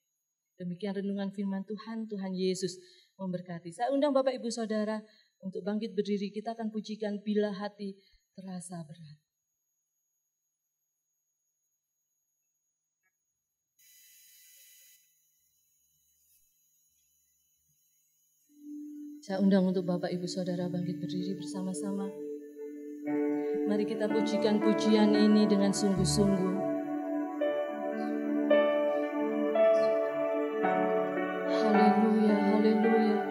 Demikian renungan firman Tuhan. Tuhan Yesus memberkati. Saya undang Bapak, Ibu, Saudara untuk bangkit berdiri. Kita akan pujikan bila hati terasa berat. Saya undang untuk Bapak, Ibu, Saudara bangkit berdiri bersama-sama. Mari kita pujikan pujian ini dengan sungguh-sungguh. Haleluya, haleluya.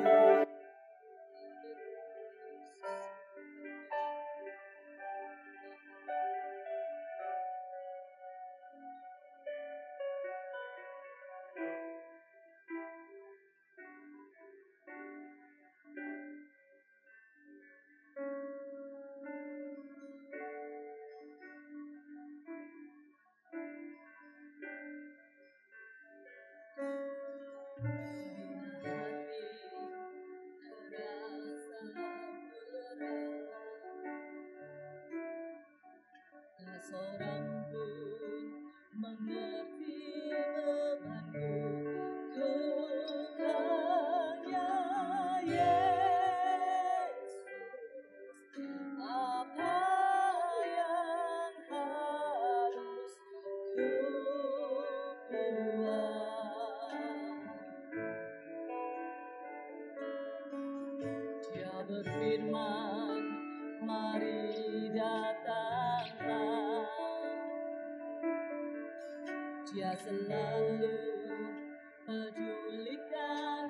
Seorang pun mengerti bebanku, ku hanya Yesus. Apa yang harus ku buat? Dia berfirman, mari datanglah. Dia selalu pedulikan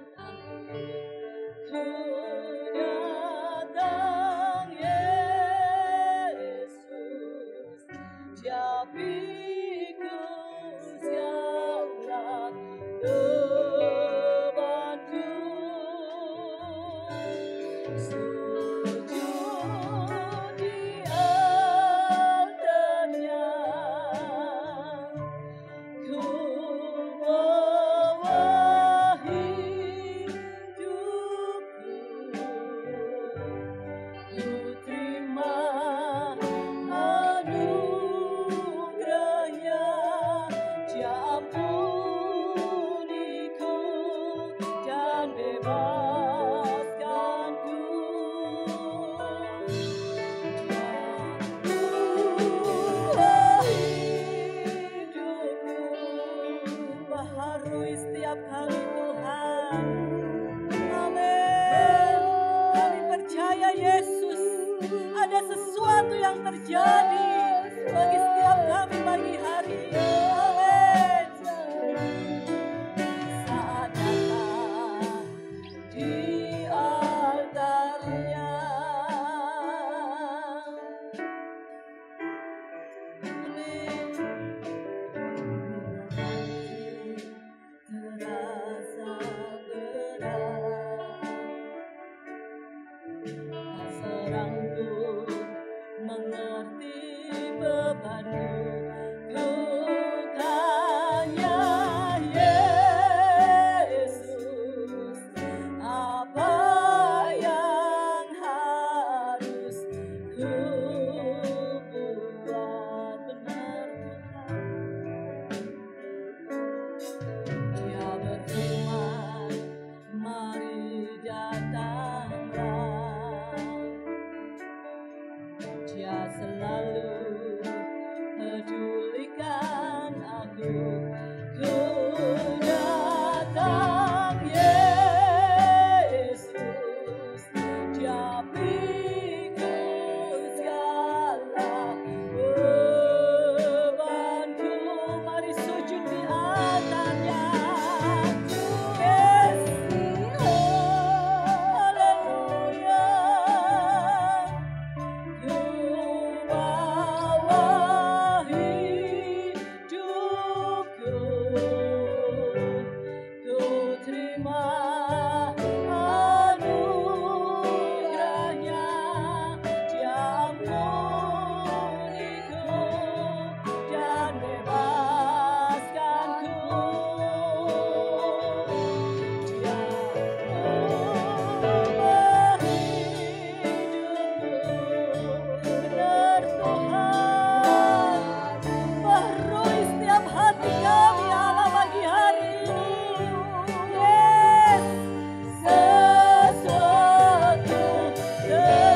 sesuatu yang terjadi bagi setiap kami pagi hari ini. Amin. Saat datang di altarnya. Amin. Terasa berat, tak seorang pun mengerti bebanmu. Ku tanya Yesus, apa yang harus ku buat benar Tuhan. Dia berfirman, mari datanglah. Dia selalu pedulikan aku. Ku datang Yesus, Dia pikul segala bebanku. Mari sujud di altarnya. Yes, haleluya. Ku bawa hidupku, ku terima anugerahnya. Dia ampuniku dan bebaskanku. Dia ubah hidupku. Benar Tuhan, baharui setiap hati kami Allah pagi hari ini. Yes, sesuatu terjadi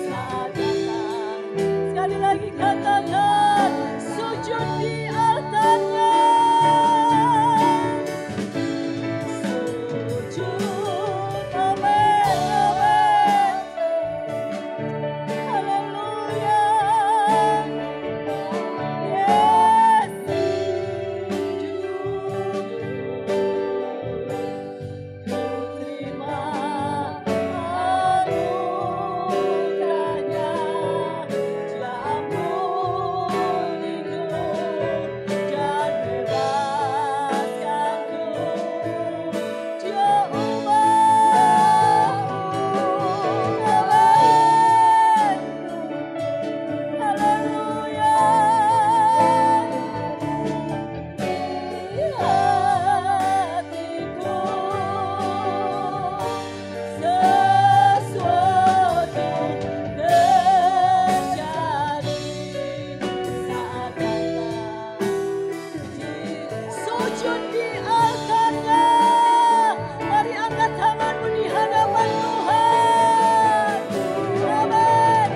saat datang. Sekali lagi katakan, sujud di altarnya. Sujud, amin, amin. Haleluya. Yes. Ku terima anugerahnya. Dia ampuniku dan bebaskanku. Dia ubah, amin. Haleluya. Di hatiku sesuatu terjadi saat datang. Sujud di altarnya. Mari angkat tanganmu di hadapan Tuhan. Amin.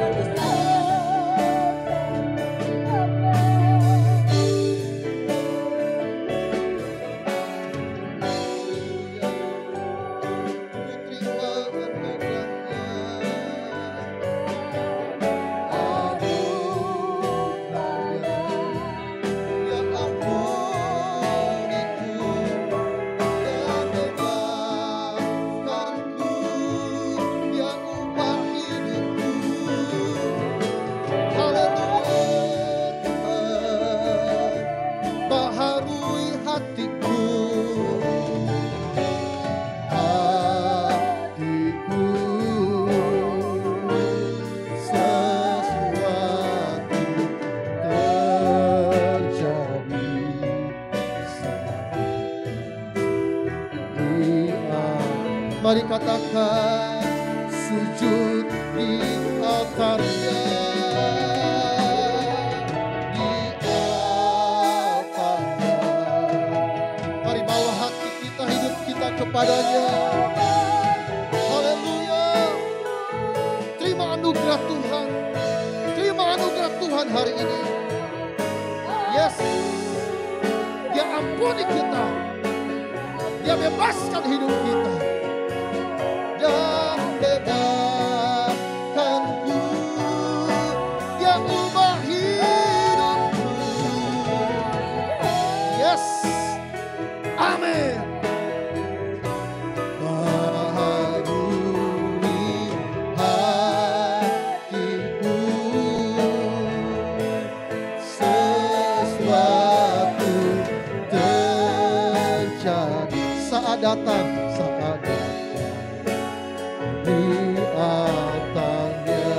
Baharui hatiku, hatiku, sesuatu terjadi mari katakan, sujud di altarnya. Di altarnya. Mari bawa hati kita, hidup kita kepadanya. Haleluya. Terima anugerah Tuhan. Terima anugerah Tuhan hari ini. Yes. Dia ampuni kita. Dia bebaskan hidup kita. Dan bebaskan. di atasnya.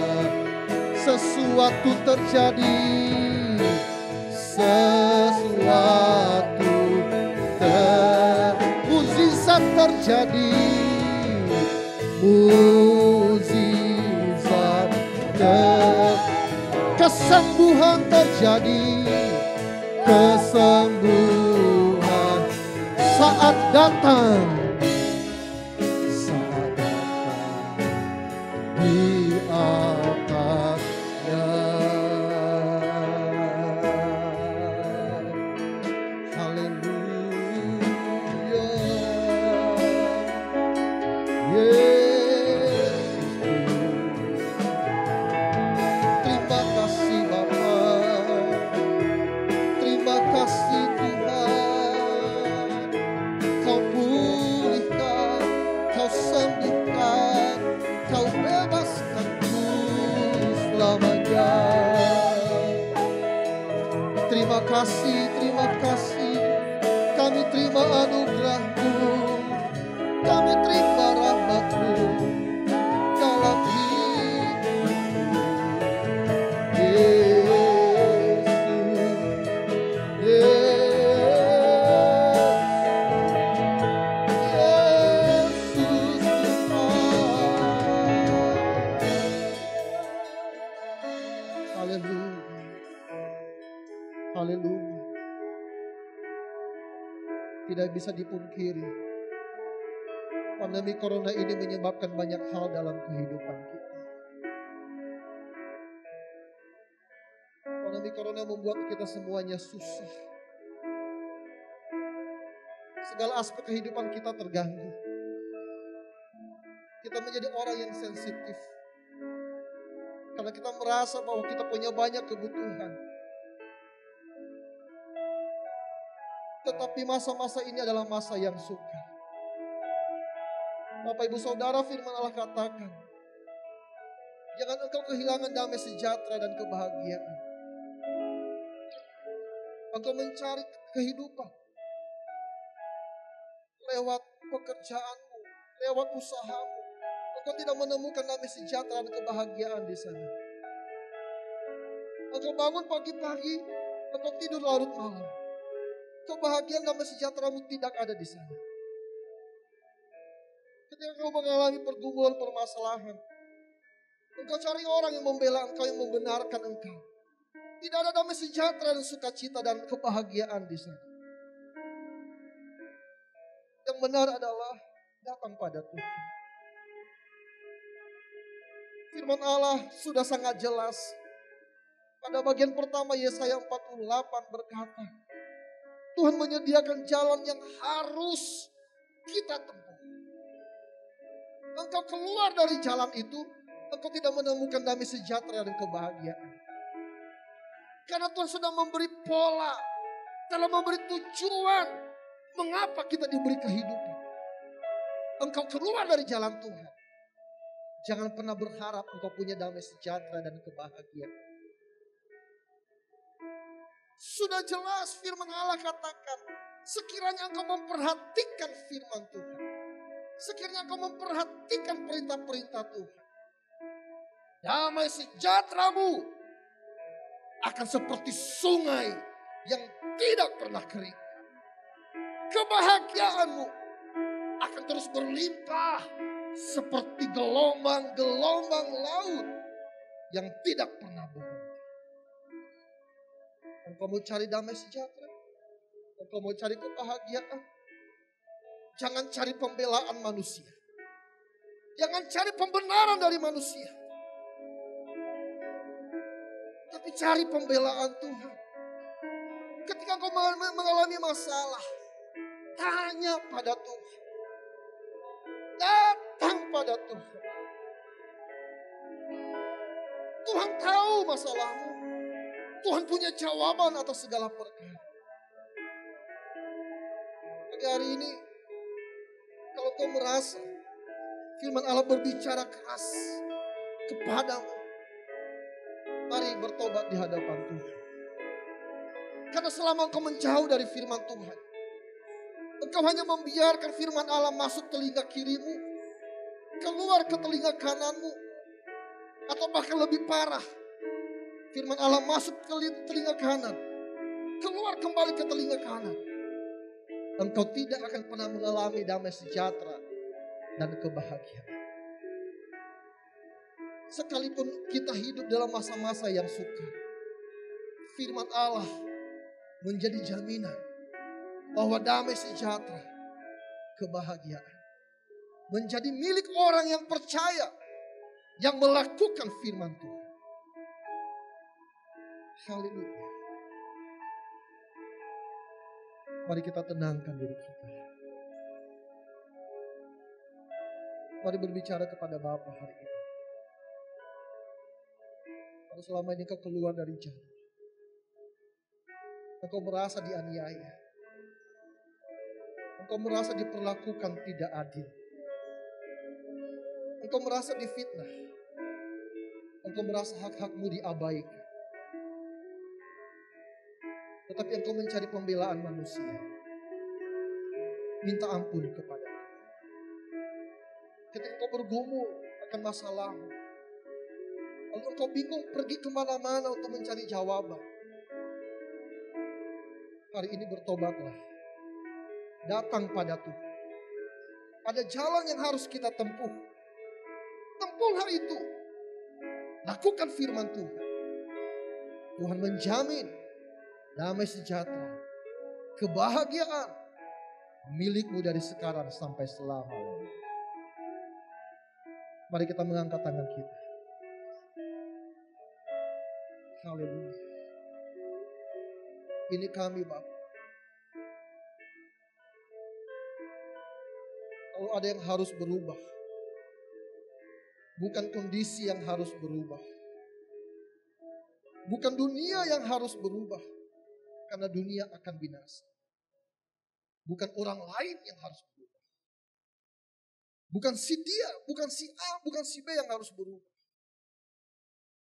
Sesuatu terjadi, mukjizat terjadi, mukjizat kesembuhan terjadi, kesembuhan saat datang di atasnya. Haleluya, Yesus. Terima kasih Bapa, terima kasih Tuhan. Kau pulihkan, kau sembuhkan, kau bebaskanku selamanya. Terima kasih, terima kasih. Kami terima anugerah-Mu, kami terima rahmat-Mu dalam hidup. Yesus, Yesus Tuhan. Haleluya, haleluya. Tidak bisa dipungkiri, pandemi corona ini menyebabkan banyak hal dalam kehidupan kita. Pandemi corona membuat kita semuanya susah. Segala aspek kehidupan kita terganggu. Kita menjadi orang yang sensitif. Karena kita merasa bahwa kita punya banyak kebutuhan. Tetapi masa-masa ini adalah masa yang sukar. Bapak Ibu Saudara, firman Allah katakan, jangan engkau kehilangan damai sejahtera dan kebahagiaan. Engkau mencari kehidupan lewat pekerjaanmu, lewat usahamu. Engkau tidak menemukan damai sejahtera dan kebahagiaan di sana. Engkau bangun pagi-pagi, engkau tidur larut malam. Kebahagiaan damai sejahteramu tidak ada di sana. Ketika engkau mengalami pergumulan permasalahan, engkau cari orang yang membela engkau, yang membenarkan engkau. Tidak ada damai sejahtera dan sukacita dan kebahagiaan di sana. Yang benar adalah datang pada Tuhan. Firman Allah sudah sangat jelas. Pada bagian pertama Yesaya 48 berkata, Tuhan menyediakan jalan yang harus kita tempuh. Engkau keluar dari jalan itu, engkau tidak menemukan damai sejahtera dan kebahagiaan. Karena Tuhan sudah memberi pola, telah memberi tujuan mengapa kita diberi kehidupan. Engkau keluar dari jalan Tuhan. Jangan pernah berharap engkau punya damai sejahtera dan kebahagiaan. Sudah jelas firman Allah katakan, sekiranya engkau memperhatikan firman Tuhan, sekiranya engkau memperhatikan perintah-perintah Tuhan, damai sejahteramu akan seperti sungai yang tidak pernah kering. Kebahagiaanmu akan terus berlimpah seperti gelombang-gelombang laut yang tidak pernah berhenti. Engkau mau cari damai sejahtera, engkau mau cari kebahagiaan, jangan cari pembelaan manusia. Jangan cari pembenaran dari manusia. Tapi cari pembelaan Tuhan. Ketika engkau mengalami masalah, tanya pada Tuhan. Datang pada Tuhan. Tuhan tahu masalahmu. Tuhan punya jawaban atas segala perkara. Pagi hari ini, kalau kau merasa firman Allah berbicara keras kepadamu, mari bertobat di hadapan Tuhan. Karena selama engkau menjauh dari firman Tuhan, engkau hanya membiarkan firman Allah masuk telinga kirimu, keluar ke telinga kananmu. Atau bahkan lebih parah, firman Allah masuk ke telinga kanan, keluar kembali ke telinga kanan. Engkau tidak akan pernah mengalami damai sejahtera dan kebahagiaan. Sekalipun kita hidup dalam masa-masa yang sukar, firman Allah menjadi jaminan bahwa damai sejahtera, kebahagiaan menjadi milik orang yang percaya, yang melakukan firman Tuhan. Haleluya. Mari kita tenangkan diri kita. Mari berbicara kepada Bapa hari ini. Kalau selama ini kau keluar dari jalan, engkau merasa dianiaya, engkau merasa diperlakukan tidak adil, engkau merasa difitnah, engkau merasa hak-hakmu diabaikan, tetapi engkau mencari pembelaan manusia. Minta ampun kepada Tuhan. Ketika engkau bergumul akan masalahmu, lalu engkau bingung pergi kemana-mana untuk mencari jawaban, hari ini bertobatlah. Datang pada Tuhan. Ada jalan yang harus kita tempuh. Tempuhlah itu. Lakukan firman Tuhan. Tuhan menjamin damai sejahtera, kebahagiaan milikmu dari sekarang sampai selama-lamanya. Mari kita mengangkat tangan kita. Haleluya. Ini kami Bapa. Kalau ada yang harus berubah, bukan kondisi yang harus berubah, bukan dunia yang harus berubah, karena dunia akan binasa. Bukan orang lain yang harus berubah, bukan si dia, bukan si A, bukan si B yang harus berubah,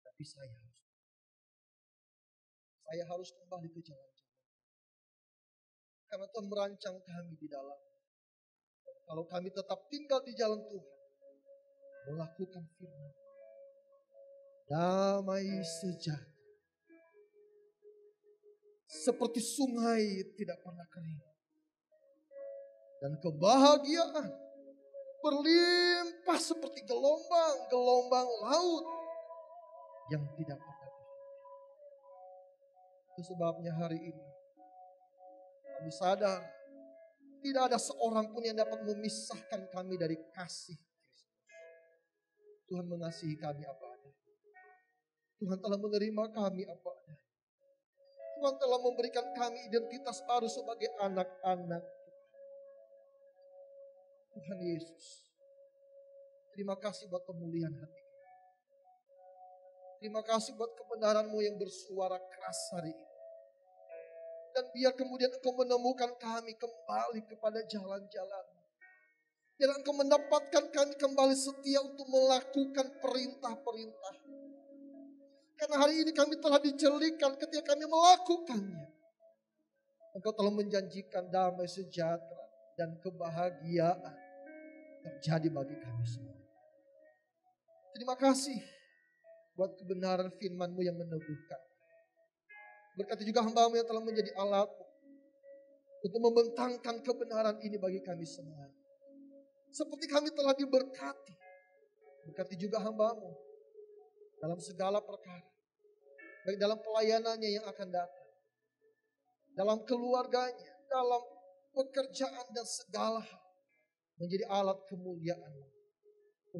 tapi saya harus kembali ke jalan-jalan, karena Tuhan merancang kami di dalam. Kalau kami tetap tinggal di jalan Tuhan, melakukan firman, damai sejahtera seperti sungai tidak pernah kering, dan kebahagiaan berlimpah seperti gelombang-gelombang laut yang tidak pernah berhenti. Itu sebabnya hari ini kami sadar tidak ada seorang pun yang dapat memisahkan kami dari kasih Kristus. Tuhan mengasihi kami apa adanya. Tuhan telah menerima kami apa adanya. Tuhan telah memberikan kami identitas baru sebagai anak-anak Tuhan Yesus. Terima kasih buat pemulihan hati kami. Terima kasih buat kebenaran-Mu yang bersuara keras hari ini. Dan biar kemudian Engkau menemukan kami kembali kepada jalan-jalan-Mu. Dan Engkau mendapatkan kami kembali setia untuk melakukan perintah-perintah. Karena hari ini kami telah dijelikan ketika kami melakukannya. Engkau telah menjanjikan damai sejahtera dan kebahagiaan terjadi bagi kami semua. Terima kasih buat kebenaran firman-Mu yang meneguhkan. Berkati juga hamba-Mu yang telah menjadi alat untuk membentangkan kebenaran ini bagi kami semua. Seperti kami telah diberkati. Berkati juga hamba-Mu dalam segala perkara. Baik dalam pelayanannya yang akan datang. Dalam keluarganya, dalam pekerjaan dan segala hal. Menjadi alat kemuliaan-Mu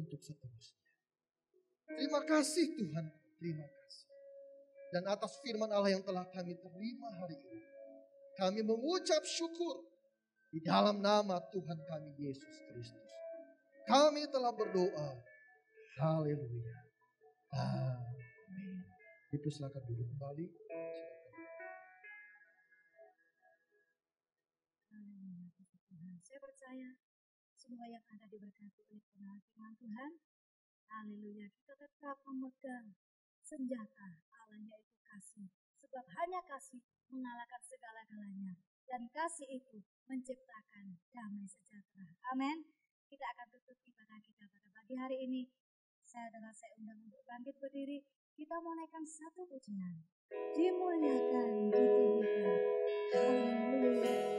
untuk seterusnya. Terima kasih Tuhan, terima kasih. Dan atas firman Allah yang telah kami terima hari ini, kami mengucap syukur di dalam nama Tuhan kami Yesus Kristus. Kami telah berdoa. Haleluya. Amin. Itu silakan duduk kembali. Saya percaya semua yang ada diberkati oleh firman Tuhan. Haleluya. Kita tetap memegang senjata Allah, yaitu kasih. Sebab hanya kasih mengalahkan segala-galanya. Dan kasih itu menciptakan damai sejahtera. Amin. kita akan tutup ibadah kita pada pagi hari ini. Saya undang untuk bangkit berdiri. Kita mau naikkan satu pujian. Dimuliakan, ditinggikan. Haleluya.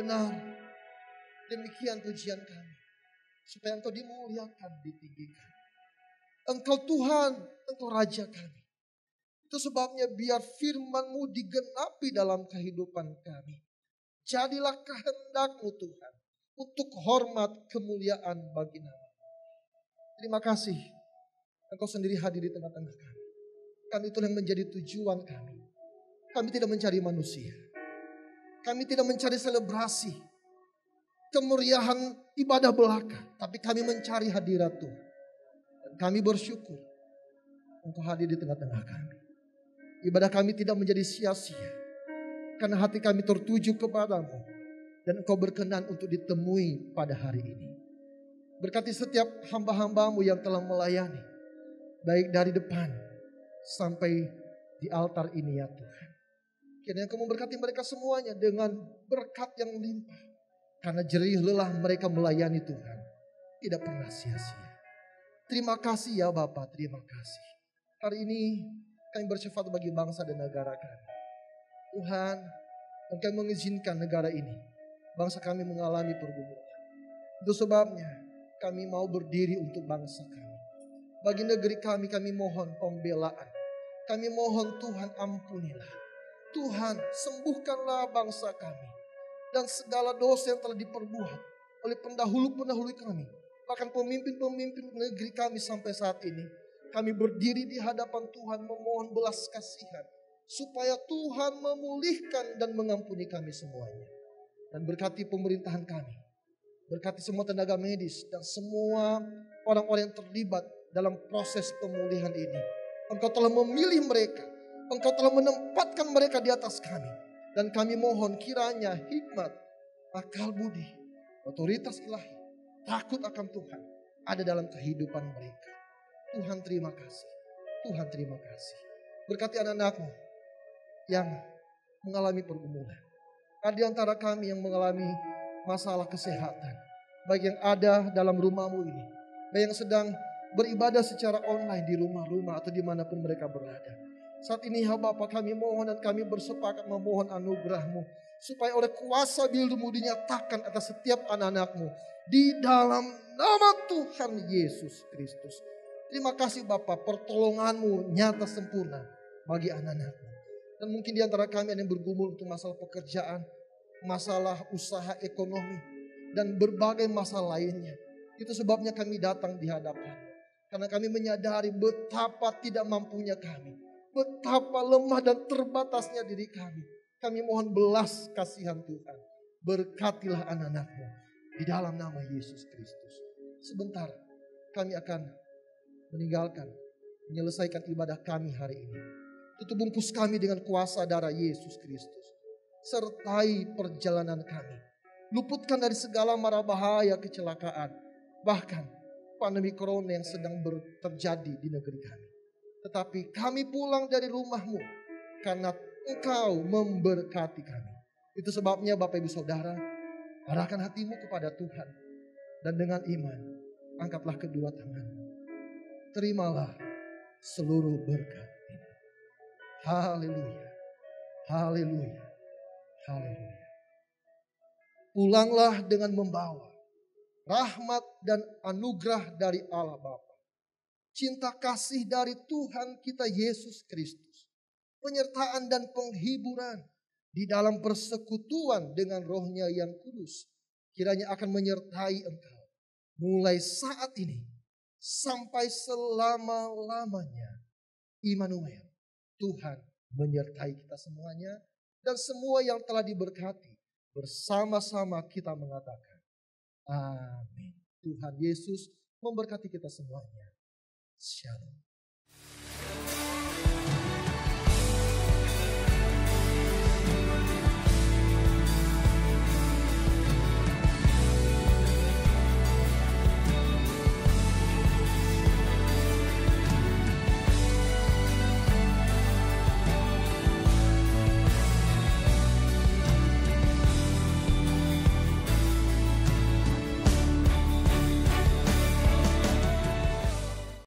benar. Demikian pujian kami. Supaya Engkau dimuliakan, ditinggikan. Engkau Tuhan, Engkau Raja kami. Itu sebabnya biar firman-Mu digenapi dalam kehidupan kami. Jadilah kehendak-Mu Tuhan. Untuk hormat kemuliaan bagi nama. Terima kasih. Engkau sendiri hadir di tengah-tengah kami. Kan itu yang menjadi tujuan kami. Kami tidak mencari manusia. Kami tidak mencari selebrasi. Kemeriahan ibadah belaka. Tapi kami mencari hadirat Tuhan. Dan kami bersyukur. Engkau hadir di tengah-tengah kami. Ibadah kami tidak menjadi sia-sia. Karena hati kami tertuju kepadamu. Dan Engkau berkenan untuk ditemui pada hari ini. Berkati setiap hamba-hambamu yang telah melayani. Baik dari depan sampai di altar ini ya Tuhan. Kiranya Engkau memberkati mereka semuanya dengan berkat yang limpah. Karena jerih lelah mereka melayani Tuhan. Tidak pernah sia-sia. Terima kasih ya Bapa, terima kasih. Hari ini kami bersyafaat bagi bangsa dan negara kami. Tuhan, Engkau mengizinkan negara ini. Bangsa kami mengalami pergumulan. Itu sebabnya kami mau berdiri untuk bangsa kami. Bagi negeri kami mohon pembelaan. Kami mohon Tuhan ampunilah. Tuhan sembuhkanlah bangsa kami. Dan segala dosa yang telah diperbuat oleh pendahulu-pendahulu kami. Bahkan pemimpin-pemimpin negeri kami sampai saat ini. Kami berdiri di hadapan Tuhan memohon belas kasihan. supaya Tuhan memulihkan dan mengampuni kami semuanya. Dan berkati pemerintahan kami, berkati semua tenaga medis dan semua orang-orang yang terlibat dalam proses pemulihan ini. Engkau telah memilih mereka, Engkau telah menempatkan mereka di atas kami. Dan kami mohon kiranya hikmat, akal budi, otoritas ilahi, takut akan Tuhan ada dalam kehidupan mereka. Tuhan terima kasih, Tuhan terima kasih. Berkati anak-anak-Mu yang mengalami pergumulan. Ada di antara kami yang mengalami masalah kesehatan. Baik yang ada dalam rumah-Mu ini, baik yang sedang beribadah secara online di rumah-rumah atau dimanapun mereka berada. Saat ini ya Bapa, kami mohon dan kami bersepakat memohon anugerah-Mu, supaya oleh kuasa biru-Mu dinyatakan atas setiap anak-anak-Mu di dalam nama Tuhan Yesus Kristus. Terima kasih Bapa, pertolongan-Mu nyata sempurna bagi anak-anak-Mu. Dan mungkin di antara kami ada yang bergumul untuk masalah pekerjaan, masalah usaha ekonomi, dan berbagai masalah lainnya. Itu sebabnya kami datang di hadapan, karena kami menyadari betapa tidak mampunya kami, betapa lemah dan terbatasnya diri kami. Kami mohon belas kasihan Tuhan. Berkatilah anak-anak-Mu di dalam nama Yesus Kristus. Sebentar kami akan menyelesaikan ibadah kami hari ini. Tutup bungkus kami dengan kuasa darah Yesus Kristus. Sertai perjalanan kami. Luputkan dari segala mara bahaya kecelakaan. Bahkan pandemi corona yang sedang terjadi di negeri kami. Tetapi kami pulang dari rumah-Mu karena Engkau memberkati kami. Itu sebabnya Bapak Ibu Saudara, arahkan hatimu kepada Tuhan. Dan dengan iman, angkatlah kedua tanganmu. Terimalah seluruh berkat. Haleluya, haleluya, haleluya. Pulanglah dengan membawa rahmat dan anugerah dari Allah Bapa, cinta kasih dari Tuhan kita Yesus Kristus, penyertaan dan penghiburan di dalam persekutuan dengan Roh-Nya yang kudus, kiranya akan menyertai engkau mulai saat ini sampai selama-lamanya. Immanuel, Tuhan menyertai kita semuanya, dan semua yang telah diberkati bersama-sama kita mengatakan amin. Tuhan Yesus memberkati kita semuanya. Shalom.